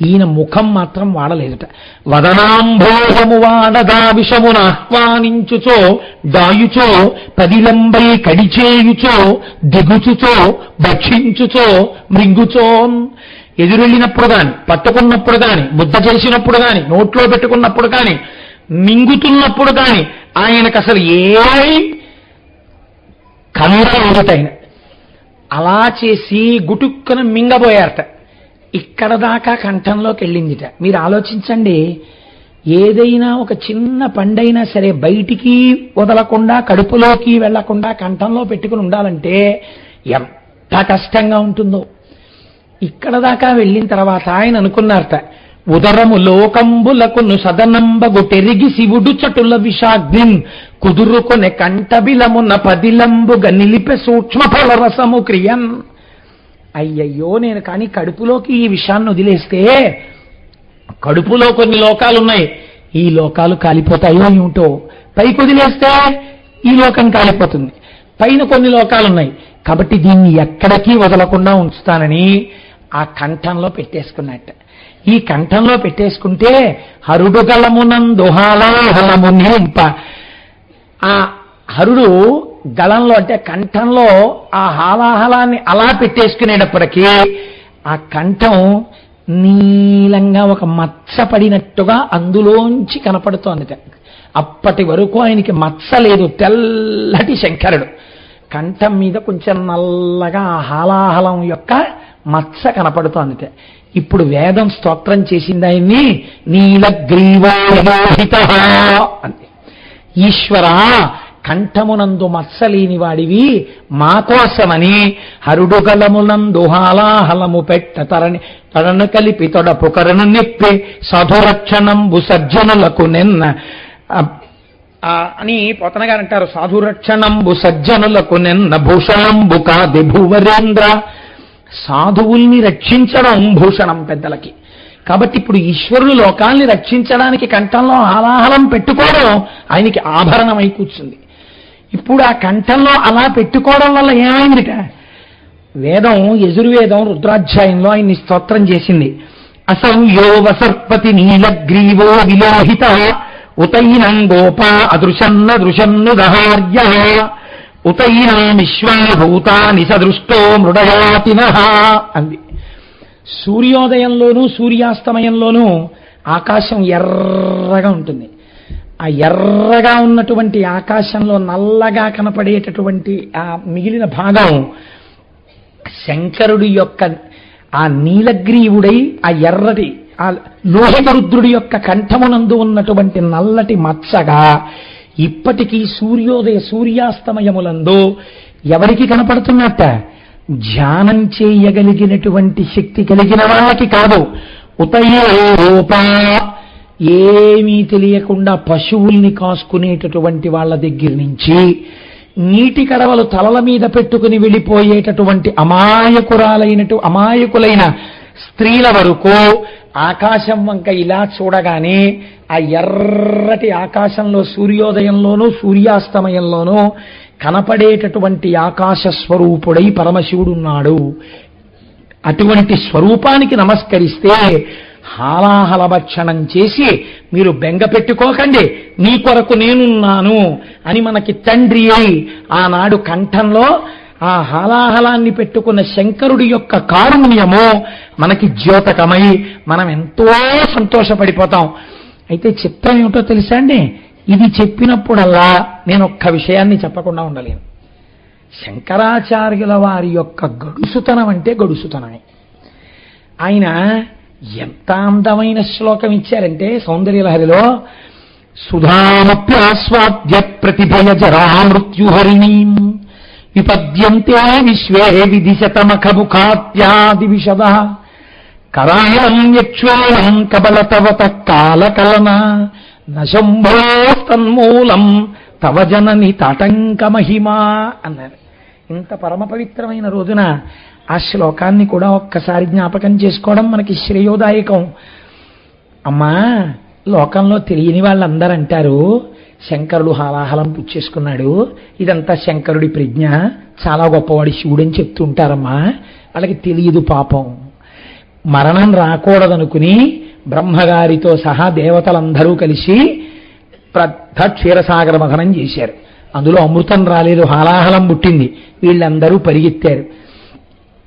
ఈయన ముఖం మాత్రం వాడలేదుట. వదనాంభోజము వాడదా విషమున ఆహ్వానించుచో దాయుచో పదిలంబై కడిచేయుచో దిగుచుచో భక్షించుచో మృంగుచో. ఎదురెళ్ళినప్పుడు కాని, పట్టుకున్నప్పుడు కాని, ముద్ద చేసినప్పుడు కాని, నోట్లో పెట్టుకున్నప్పుడు కాని, మింగుతున్నప్పుడు కాని ఆయనకు అసలు ఏ కందరవుతాయన అలా చేసి గుటుక్కన మింగబోయారట. ఇక్కడ దాకా కంఠంలోకి వెళ్ళిందిట. మీరు ఆలోచించండి, ఏదైనా ఒక చిన్న పండైనా సరే బయటికి వదలకుండా కడుపులోకి వెళ్లకుండా కంఠంలో పెట్టుకుని ఉండాలంటే ఎంత కష్టంగా ఉంటుందో. ఇక్కడ దాకా వెళ్ళిన తర్వాత ఆయన అనుకున్నారట, ఉదరము లోకంబులకును సదనంబగు టెరిగి శివుడు చటుల విషాగ్నిన్ కుదురుకొనే కంఠబిలమున పదిలంబుగా నిలిపే సూక్ష్మ ఫలరసము క్రియన్. అయ్యయ్యో, నేను కానీ కడుపులోకి ఈ విషయాన్ని వదిలేస్తే కడుపులో కొన్ని లోకాలున్నాయి, ఈ లోకాలు కాలిపోతాయో ఏమిటో. పైకి వదిలేస్తే ఈ లోకం కాలిపోతుంది. పైన కొన్ని లోకాలున్నాయి, కాబట్టి దీన్ని ఎక్కడికి వదలకుండా ఉంచుతానని ఆ కంఠంలో పెట్టేసుకున్నట్ట. ఈ కంఠంలో పెట్టేసుకుంటే హరుడు గలమునందు హాలాహలము నింప. ఆ హరుడు గలంలో అంటే కంఠంలో ఆ హాలాహలాన్ని అలా పెట్టేసుకునేటప్పటికీ ఆ కంఠం నీల నీలంగా ఒక మచ్చ పడినట్టుగా అందులోంచి కనపడుతోంది. అప్పటి వరకు ఆయనకి మచ్చ లేదు, తెల్లటి శంకరుడు. కంఠం మీద కొంచెం నల్లగా హాలాహలం యొక్క మచ్చ కనపడుతోంది. ఇప్పుడు వేదం స్తోత్రం చేసింది ఆయన్ని నీలగ్రీవోహిత అంది. ఈశ్వరా, కంఠమునందు మత్సలేని వాడివి మా కోసమని హరుడుగలమునందు హాలాహలము పెట్ట తడను కలిపి తొడపు కరను నిప్పి సాధురక్షణంబు సజ్జనులకు నిన్న అని పోతన గారు అంటారు. సాధురక్షణంబు సజ్జనులకు నిన్న భూషణంబు కాది భూవరేంద్ర. సాధువుల్ని రక్షించడం భూషణం పెద్దలకి. కాబట్టి ఇప్పుడు ఈశ్వరుడు లోకాల్ని రక్షించడానికి కంఠంలో హాలాహలం పెట్టుకోవడం ఆయనకి ఆభరణమై కూర్చుంది. ఇప్పుడు ఆ కంఠంలో అలా పెట్టుకోవడం వల్ల ఏమైందిట? వేదం యజుర్వేదం రుద్రాధ్యాయంలో ఆయన్ని స్తోత్రం చేసింది. అసంయో వసర్పతి నీలగ్రీవో విలోహిత ఉతైనం గోపా అదృశన్న దృశన్ను దహార్య ఉతైనం విశ్వాభూతాని సదృష్టో మృడయాతినః అంది. సూర్యోదయంలోనూ సూర్యాస్తమయంలోనూ ఆకాశం ఎర్రగా ఉంటుంది. ఆ ఎర్రగా ఉన్నటువంటి ఆకాశంలో నల్లగా కనపడేటటువంటి ఆ మిగిలిన భాగం శంకరుడి యొక్క ఆ నీలగ్రీవుడై ఆ ఎర్రటి ఆ లోహిత రుద్రుడి యొక్క కంఠమునందు ఉన్నటువంటి నల్లటి మచ్చగా ఇప్పటికీ సూర్యాస్తమయములందు ఎవరికి కనపడుతున్నట్ట? ధ్యానం చేయగలిగినటువంటి శక్తి కలిగిన వాళ్ళకి కాదు. ఉతయోపా, ఏమీ తెలియకుండా పశువుల్ని కాసుకునేటటువంటి వాళ్ళ దగ్గర నుంచి నీటి కడవలు తలల మీద పెట్టుకుని వెళ్ళిపోయేటటువంటి అమాయకులైన స్త్రీల వరకు ఆకాశం వంక ఇలా చూడగానే ఆ ఎర్రటి ఆకాశంలో సూర్యోదయంలోనూ సూర్యాస్తమయంలోనూ కనపడేటటువంటి ఆకాశ స్వరూపుడై పరమశివుడున్నాడు. అటువంటి స్వరూపానికి నమస్కరిస్తే హాలాహలభక్షణం చేసి మీరు బెంగ పెట్టుకోకండి, నీ కొరకు నేనున్నాను అని మనకి తండ్రి అయి ఆనాడు కంఠంలో ఆ హాలాహలాన్ని పెట్టుకున్న శంకరుడి యొక్క కారుణ్యము మనకి ద్యోతకమై మనం ఎంతో సంతోషపడిపోతాం. అయితే చిత్రం ఏమిటో తెలుసా అండి? ఇది చెప్పినప్పుడల్లా నేను ఒక్క విషయాన్ని చెప్పకుండా ఉండలేను. శంకరాచార్యుల వారి యొక్క గడుసుతనం అంటే గడుసుతనమే. ఆయన ఎంత అందమైన శ్లోకం ఇచ్చారంటే సౌందర్యలహరిలో, సుధామప్యాస్వాద్య ప్రతిభయ జరా మృత్యుహరిణీం విపద్యంతే విశ్వే విదిశతమఖముఖాత్యాది విశద కరాళం యక్ష్వేణం కబలతవత కాలకలన నశంభోస్తన్మూలం తవ జనని తాటంక మహిమా అన్నారు. ఇంత పరమ పవిత్రమైన రోజున ఆ శ్లోకాన్ని కూడా ఒక్కసారి జ్ఞాపకం చేసుకోవడం మనకి శ్రేయోదాయకం. అమ్మా, లోకంలో తెలియని వాళ్ళందరూ అంటారు శంకరుడు హాలాహలం పుచ్చేసుకున్నాడు, ఇదంతా శంకరుడి ప్రజ్ఞ, చాలా గొప్పవాడి శివుడని చెప్తూ ఉంటారమ్మా. వాళ్ళకి తెలియదు పాపం. మరణం రాకూడదనుకుని బ్రహ్మగారితో సహా దేవతలందరూ కలిసి పెద్ద క్షీరసాగర మథనం చేశారు. అందులో అమృతం రాలేదు, హాలాహలం పుట్టింది. వీళ్ళందరూ పరిగెత్తారు.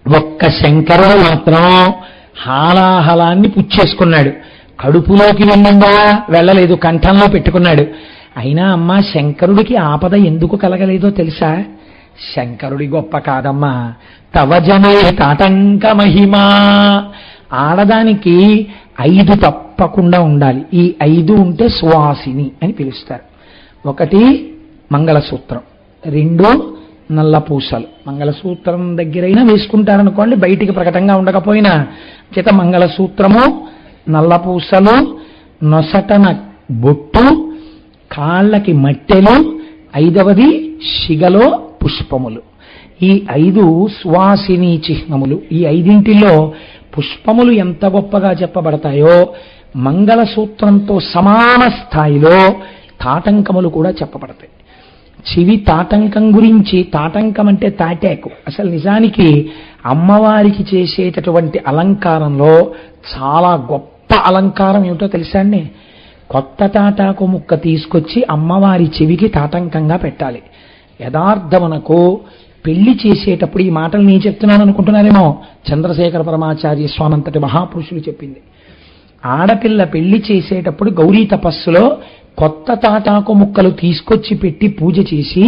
ఒక్క శంకరుడు మాత్రం హాలాహలాన్ని పుచ్చేసుకున్నాడు. కడుపులోకి వెళ్ళిందా? వెళ్ళలేదు, కంఠంలో పెట్టుకున్నాడు. అయినా అమ్మా, శంకరుడికి ఆపద ఎందుకు కలగలేదో తెలుసా? శంకరుడి గొప్ప కాదమ్మా, తవ జనే తాటంక మహిమా. ఆడదానికి 5 తప్పకుండా ఉండాలి. ఈ 5 ఉంటే సువాసిని అని పిలుస్తారు. 1 మంగళసూత్రం, 2 నల్ల పూసలు. మంగళసూత్రం దగ్గరైనా వేసుకుంటారనుకోండి, బయటికి ప్రకటంగా ఉండకపోయినా. చేత మంగళసూత్రము, నల్ల పూసలు, నొసటన బొట్టు, కాళ్ళకి మట్టెలు, 5వది శిగలో పుష్పములు. ఈ 5 సువాసిని చిహ్నములు. ఈ 5 పుష్పములు ఎంత గొప్పగా చెప్పబడతాయో మంగళసూత్రంతో సమాన స్థాయిలో తాటంకములు కూడా చెప్పబడతాయి. చెవి తాటంకం గురించి, తాటంకం అంటే తాటాకు. అసలు నిజానికి అమ్మవారికి చేసేటటువంటి అలంకారంలో చాలా గొప్ప అలంకారం ఏమిటో తెలుసా అండి? కొత్త తాటాకు ముక్క తీసుకొచ్చి అమ్మవారి చెవికి తాటంకంగా పెట్టాలి. యథార్థమునకు పెళ్లి చేసేటప్పుడు, ఈ మాటలు నేను చెప్తున్నాను అనుకుంటున్నారేమో, చంద్రశేఖర పరమాచార్య స్వామి అంతటి మహాపురుషులు చెప్పింది. ఆడపిల్ల పెళ్లి చేసేటప్పుడు గౌరీ తపస్సులో కొత్త తాటాకు ముక్కలు తీసుకొచ్చి పెట్టి పూజ చేసి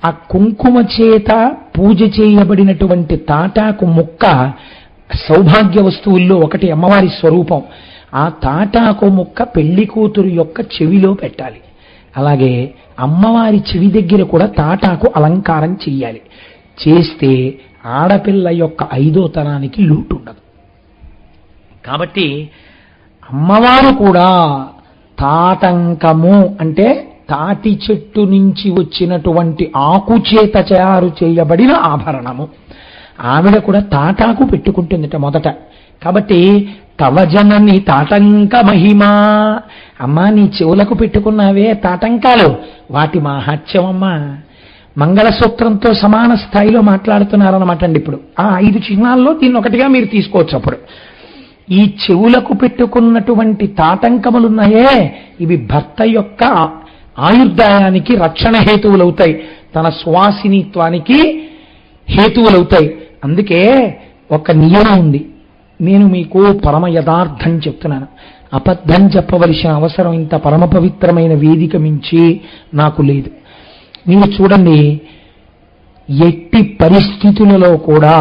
ఆ కుంకుమ చేత పూజ చేయబడినటువంటి తాటాకు ముక్క సౌభాగ్య వస్తువుల్లో ఒకటి అమ్మవారి స్వరూపం. ఆ తాటాకు ముక్క పెళ్లి కూతురు యొక్క చెవిలో పెట్టాలి. అలాగే అమ్మవారి చెవి దగ్గర కూడా తాటాకు అలంకారం చెయ్యాలి. చేస్తే ఆడపిల్ల యొక్క 5వ తరానికి లోటు ఉండదు. కాబట్టి అమ్మవారు కూడా తాటంకము అంటే తాటి చెట్టు నుంచి వచ్చినటువంటి ఆకుచేత తయారు చేయబడిన ఆభరణము. ఆవిడ కూడా తాటాకు పెట్టుకుంటుందట మొదట. కాబట్టి తవ జనని తాటంక మహిమా, అమ్మా నీ చెవులకు పెట్టుకున్నావే తాటంకాలు, వాటి మాహాత్మ్యమమ్మా. మంగళసూత్రంతో సమాన స్థాయిలో మాట్లాడుతున్నారన్నమాట అండి. ఇప్పుడు ఆ 5 చిహ్నాల్లో దీన్ని ఒకటిగా మీరు తీసుకోవచ్చు. అప్పుడు ఈ చెవులకు పెట్టుకున్నటువంటి తాటంకములున్నాయే, ఇవి భర్త యొక్క ఆయుర్దాయానికి రక్షణ హేతువులవుతాయి, తన సువాసినిత్వానికి హేతువులవుతాయి. అందుకే ఒక నియమం ఉంది. నేను మీకు పరమ యథార్థం చెప్తున్నాను, అబద్ధం చెప్పవలసిన అవసరం ఇంత పరమ పవిత్రమైన వేదిక మించి నాకు లేదు. మీరు చూడండి, ఎట్టి పరిస్థితులలో కూడా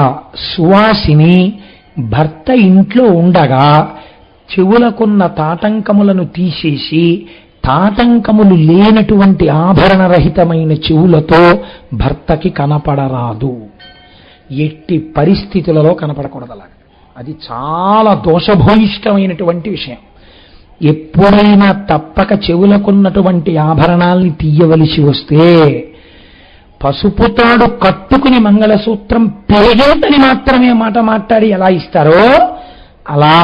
సువాసిని భర్త ఇంట్లో ఉండగా చెవులకున్న తాటంకములను తీసేసి తాటంకములు లేనటువంటి ఆభరణరహితమైన చెవులతో భర్తకి కనపడరాదు. ఎట్టి పరిస్థితులలో కనపడకూడదు. అలాగా అది చాలా దోషభూయిష్టమైనటువంటి విషయం. ఎప్పుడైనా తప్పక చెవులకున్నటువంటి ఆభరణాల్ని తీయవలసి వస్తే పసుపు తాడు కట్టుకుని మంగళసూత్రం పెరిగేదని మాత్రమే మాట మాట్లాడి ఎలా ఇస్తారో అలా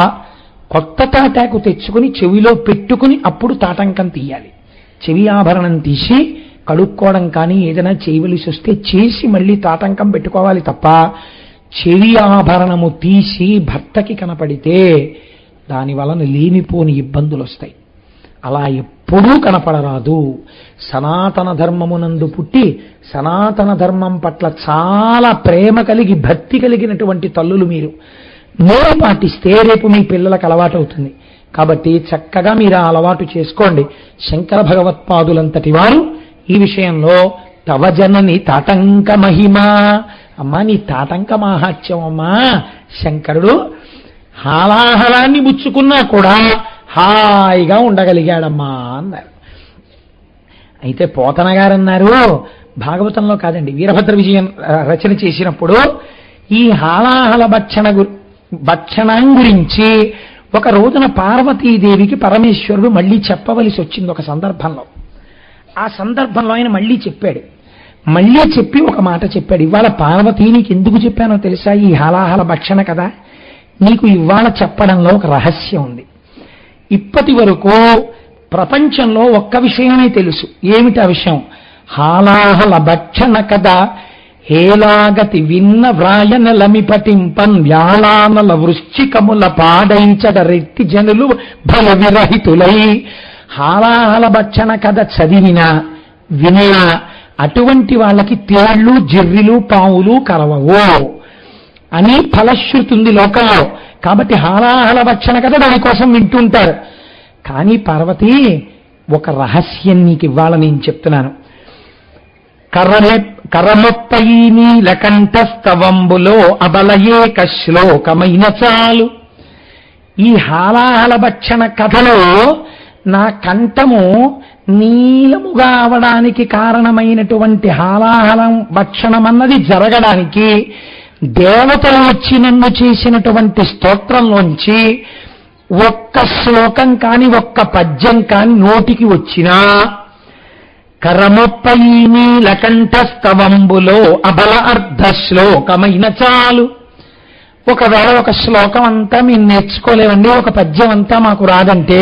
కొత్త తాటాకు తెచ్చుకుని చెవిలో పెట్టుకుని అప్పుడు తాటంకం తీయాలి. చెవి ఆభరణం తీసి కడుక్కోవడం కానీ ఏదైనా చేయవలసి వస్తే చేసి మళ్ళీ తాటంకం పెట్టుకోవాలి తప్ప చెవి ఆభరణము తీసి భర్తకి కనపడితే దాని వలన లేనిపోని ఇబ్బందులు వస్తాయి. అలా ఎప్పుడూ కనపడరాదు. సనాతన ధర్మమునందు పుట్టి సనాతన ధర్మం పట్ల చాలా ప్రేమ కలిగి భక్తి కలిగినటువంటి తల్లులు మీరు నోరు పాటిస్తే రేపు మీ పిల్లలకు అలవాటు అవుతుంది. కాబట్టి చక్కగా మీరు ఆ అలవాటు చేసుకోండి. శంకర భగవత్పాదులంతటి వారు ఈ విషయంలో తవ జనని తాటంక మహిమా, అమ్మా నీ తాటంక మాహాత్యం అమ్మా. శంకరుడు హాలాహలాన్ని ముచ్చుకున్నా కూడా హాయిగా ఉండగలిగాడమ్మా అన్నారు. అయితే పోతన గారు అన్నారు, భాగవతంలో కాదండి, వీరభద్ర విజయం రచన చేసినప్పుడు ఈ హాలాహల భక్షణం గురించి ఒక రోజున పార్వతీదేవికి పరమేశ్వరుడు మళ్ళీ చెప్పవలసి వచ్చింది. ఒక సందర్భంలో ఆ సందర్భంలో ఆయన మళ్ళీ చెప్పాడు. మళ్ళీ చెప్పి ఒక మాట చెప్పాడు. ఇవాళ పార్వతీ నీకు ఎందుకు చెప్పానో తెలుసా? ఈ హాలాహల భక్షణ కదా, నీకు ఇవాళ చెప్పడంలో ఒక రహస్యం ఉంది. ఇప్పటి వరకు ప్రపంచంలో ఒక్క విషయమే తెలుసు. ఏమిటి ఆ విషయం? హాలాహల భక్షణ కదా హేలాగతి విన్న వ్రాయనలమి పటింపన్ వ్యాళానల వృశ్చికముల పాడైంచడ రెత్తి జనులు భయ విరహితులై. హాలాహల భక్షణ కథ చదివినా వినా అటువంటి వాళ్ళకి తేళ్లు జిర్రిలు పావులు కరవవు అని ఫలశ్రుతి ఉంది లోకంలో. కాబట్టి హాలాహల భక్షణ కథ దానికోసం వింటుంటారు. కానీ పార్వతి, ఒక రహస్యం నీకు ఇవ్వాల నేను చెప్తున్నాను. కరమొప్పై నీలకంఠస్తవంబులో అబలయేక శ్లోకమైన చాలు. ఈ హాలాహల భక్షణ కథలో నా కంఠము నీలముగా అవడానికి కారణమైనటువంటి హాలాహలం భక్షణం అన్నది జరగడానికి దేవతలు వచ్చి నన్ను చేసినటువంటి స్తోత్రంలోంచి ఒక్క శ్లోకం కాని ఒక్క పద్యం కాని నోటికి వచ్చినా కరమొప్పై నీలకంఠస్తవంబులో అబల అర్ధ శ్లోకమైన చాలు. ఒకవేళ ఒక శ్లోకం అంతా మేము నేర్చుకోలేమండి, ఒక పద్యం అంతా మాకు రాదంటే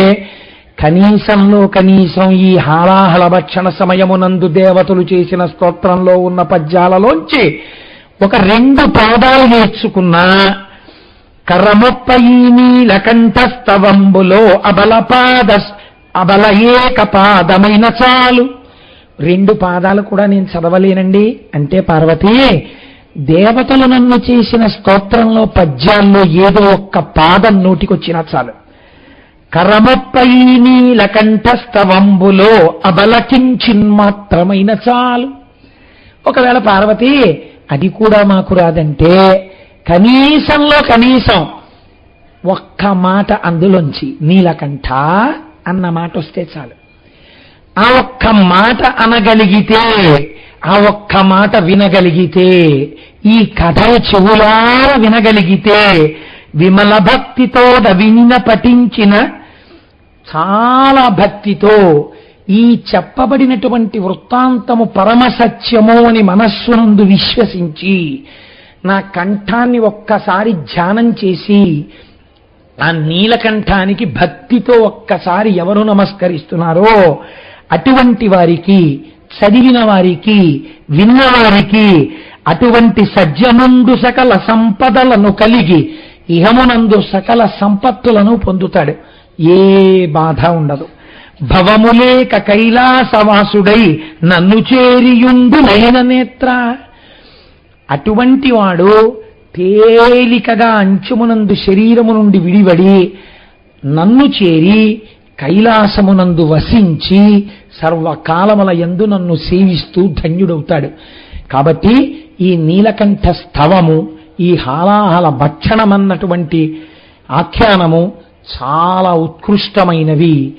కనీసంలో కనీసం ఈ హాలాహల భక్షణ సమయమునందు దేవతలు చేసిన స్తోత్రంలో ఉన్న పద్యాలలోంచి ఒక 2 పాదాలు నేర్చుకున్నా కరమొప్పై నీలకంఠస్తవంబులో అబల ఏక పాదమైన చాలు. 2 పాదాలు కూడా నేను చదవలేనండి అంటే పార్వతి, దేవతలు నన్ను చేసిన స్తోత్రంలో పద్యాల్లో ఏదో ఒక్క పాదం నోటికొచ్చినా చాలు. కరముప్పై నీలకంఠస్తవంబులో అబలకించిన్మాత్రమైన చాలు. ఒకవేళ పార్వతి అది కూడా మాకు రాదంటే కనీసంలో కనీసం ఒక్క మాట అందులోంచి నీలకంఠ అన్న మాట వస్తే చాలు. ఆ ఒక్క మాట అనగలిగితే, ఆ ఒక్క మాట వినగలిగితే, ఈ కథ చెవులార వినగలిగితే, విమల భక్తితో వినిన పఠించిన చాలా భక్తితో ఈ చెప్పబడినటువంటి వృత్తాంతము పరమసత్యము అని మనస్సునందు విశ్వసించి నా కంఠాన్ని ఒక్కసారి ధ్యానం చేసి ఆ నీలకంఠానికి భక్తితో ఒక్కసారి ఎవరు నమస్కరిస్తున్నారో అటువంటి వారికి, చదివిన వారికి, విన్నవారికి అటువంటి సజ్జనుండు సకల సంపదలను కలిగి ఇహమునందు సకల సంపత్తులను పొందుతాడు. ఏ బాధ ఉండదు. భవములేక కైలాసవాసుడై నన్ను చేరియుండు నయననేత్ర. అటువంటి వాడు తేలికగా అంచుమునందు శరీరము నుండి విడివడి నన్ను చేరి కైలాసమునందు వసించి సర్వకాలముల యందు నన్ను సేవిస్తూ ధన్యుడవుతాడు. కాబట్టి ఈ నీలకంఠ స్తవము, ఈ హాలాహల భక్షణమన్నటువంటి ఆఖ్యానము చాలా ఉత్కృష్టమైనవి.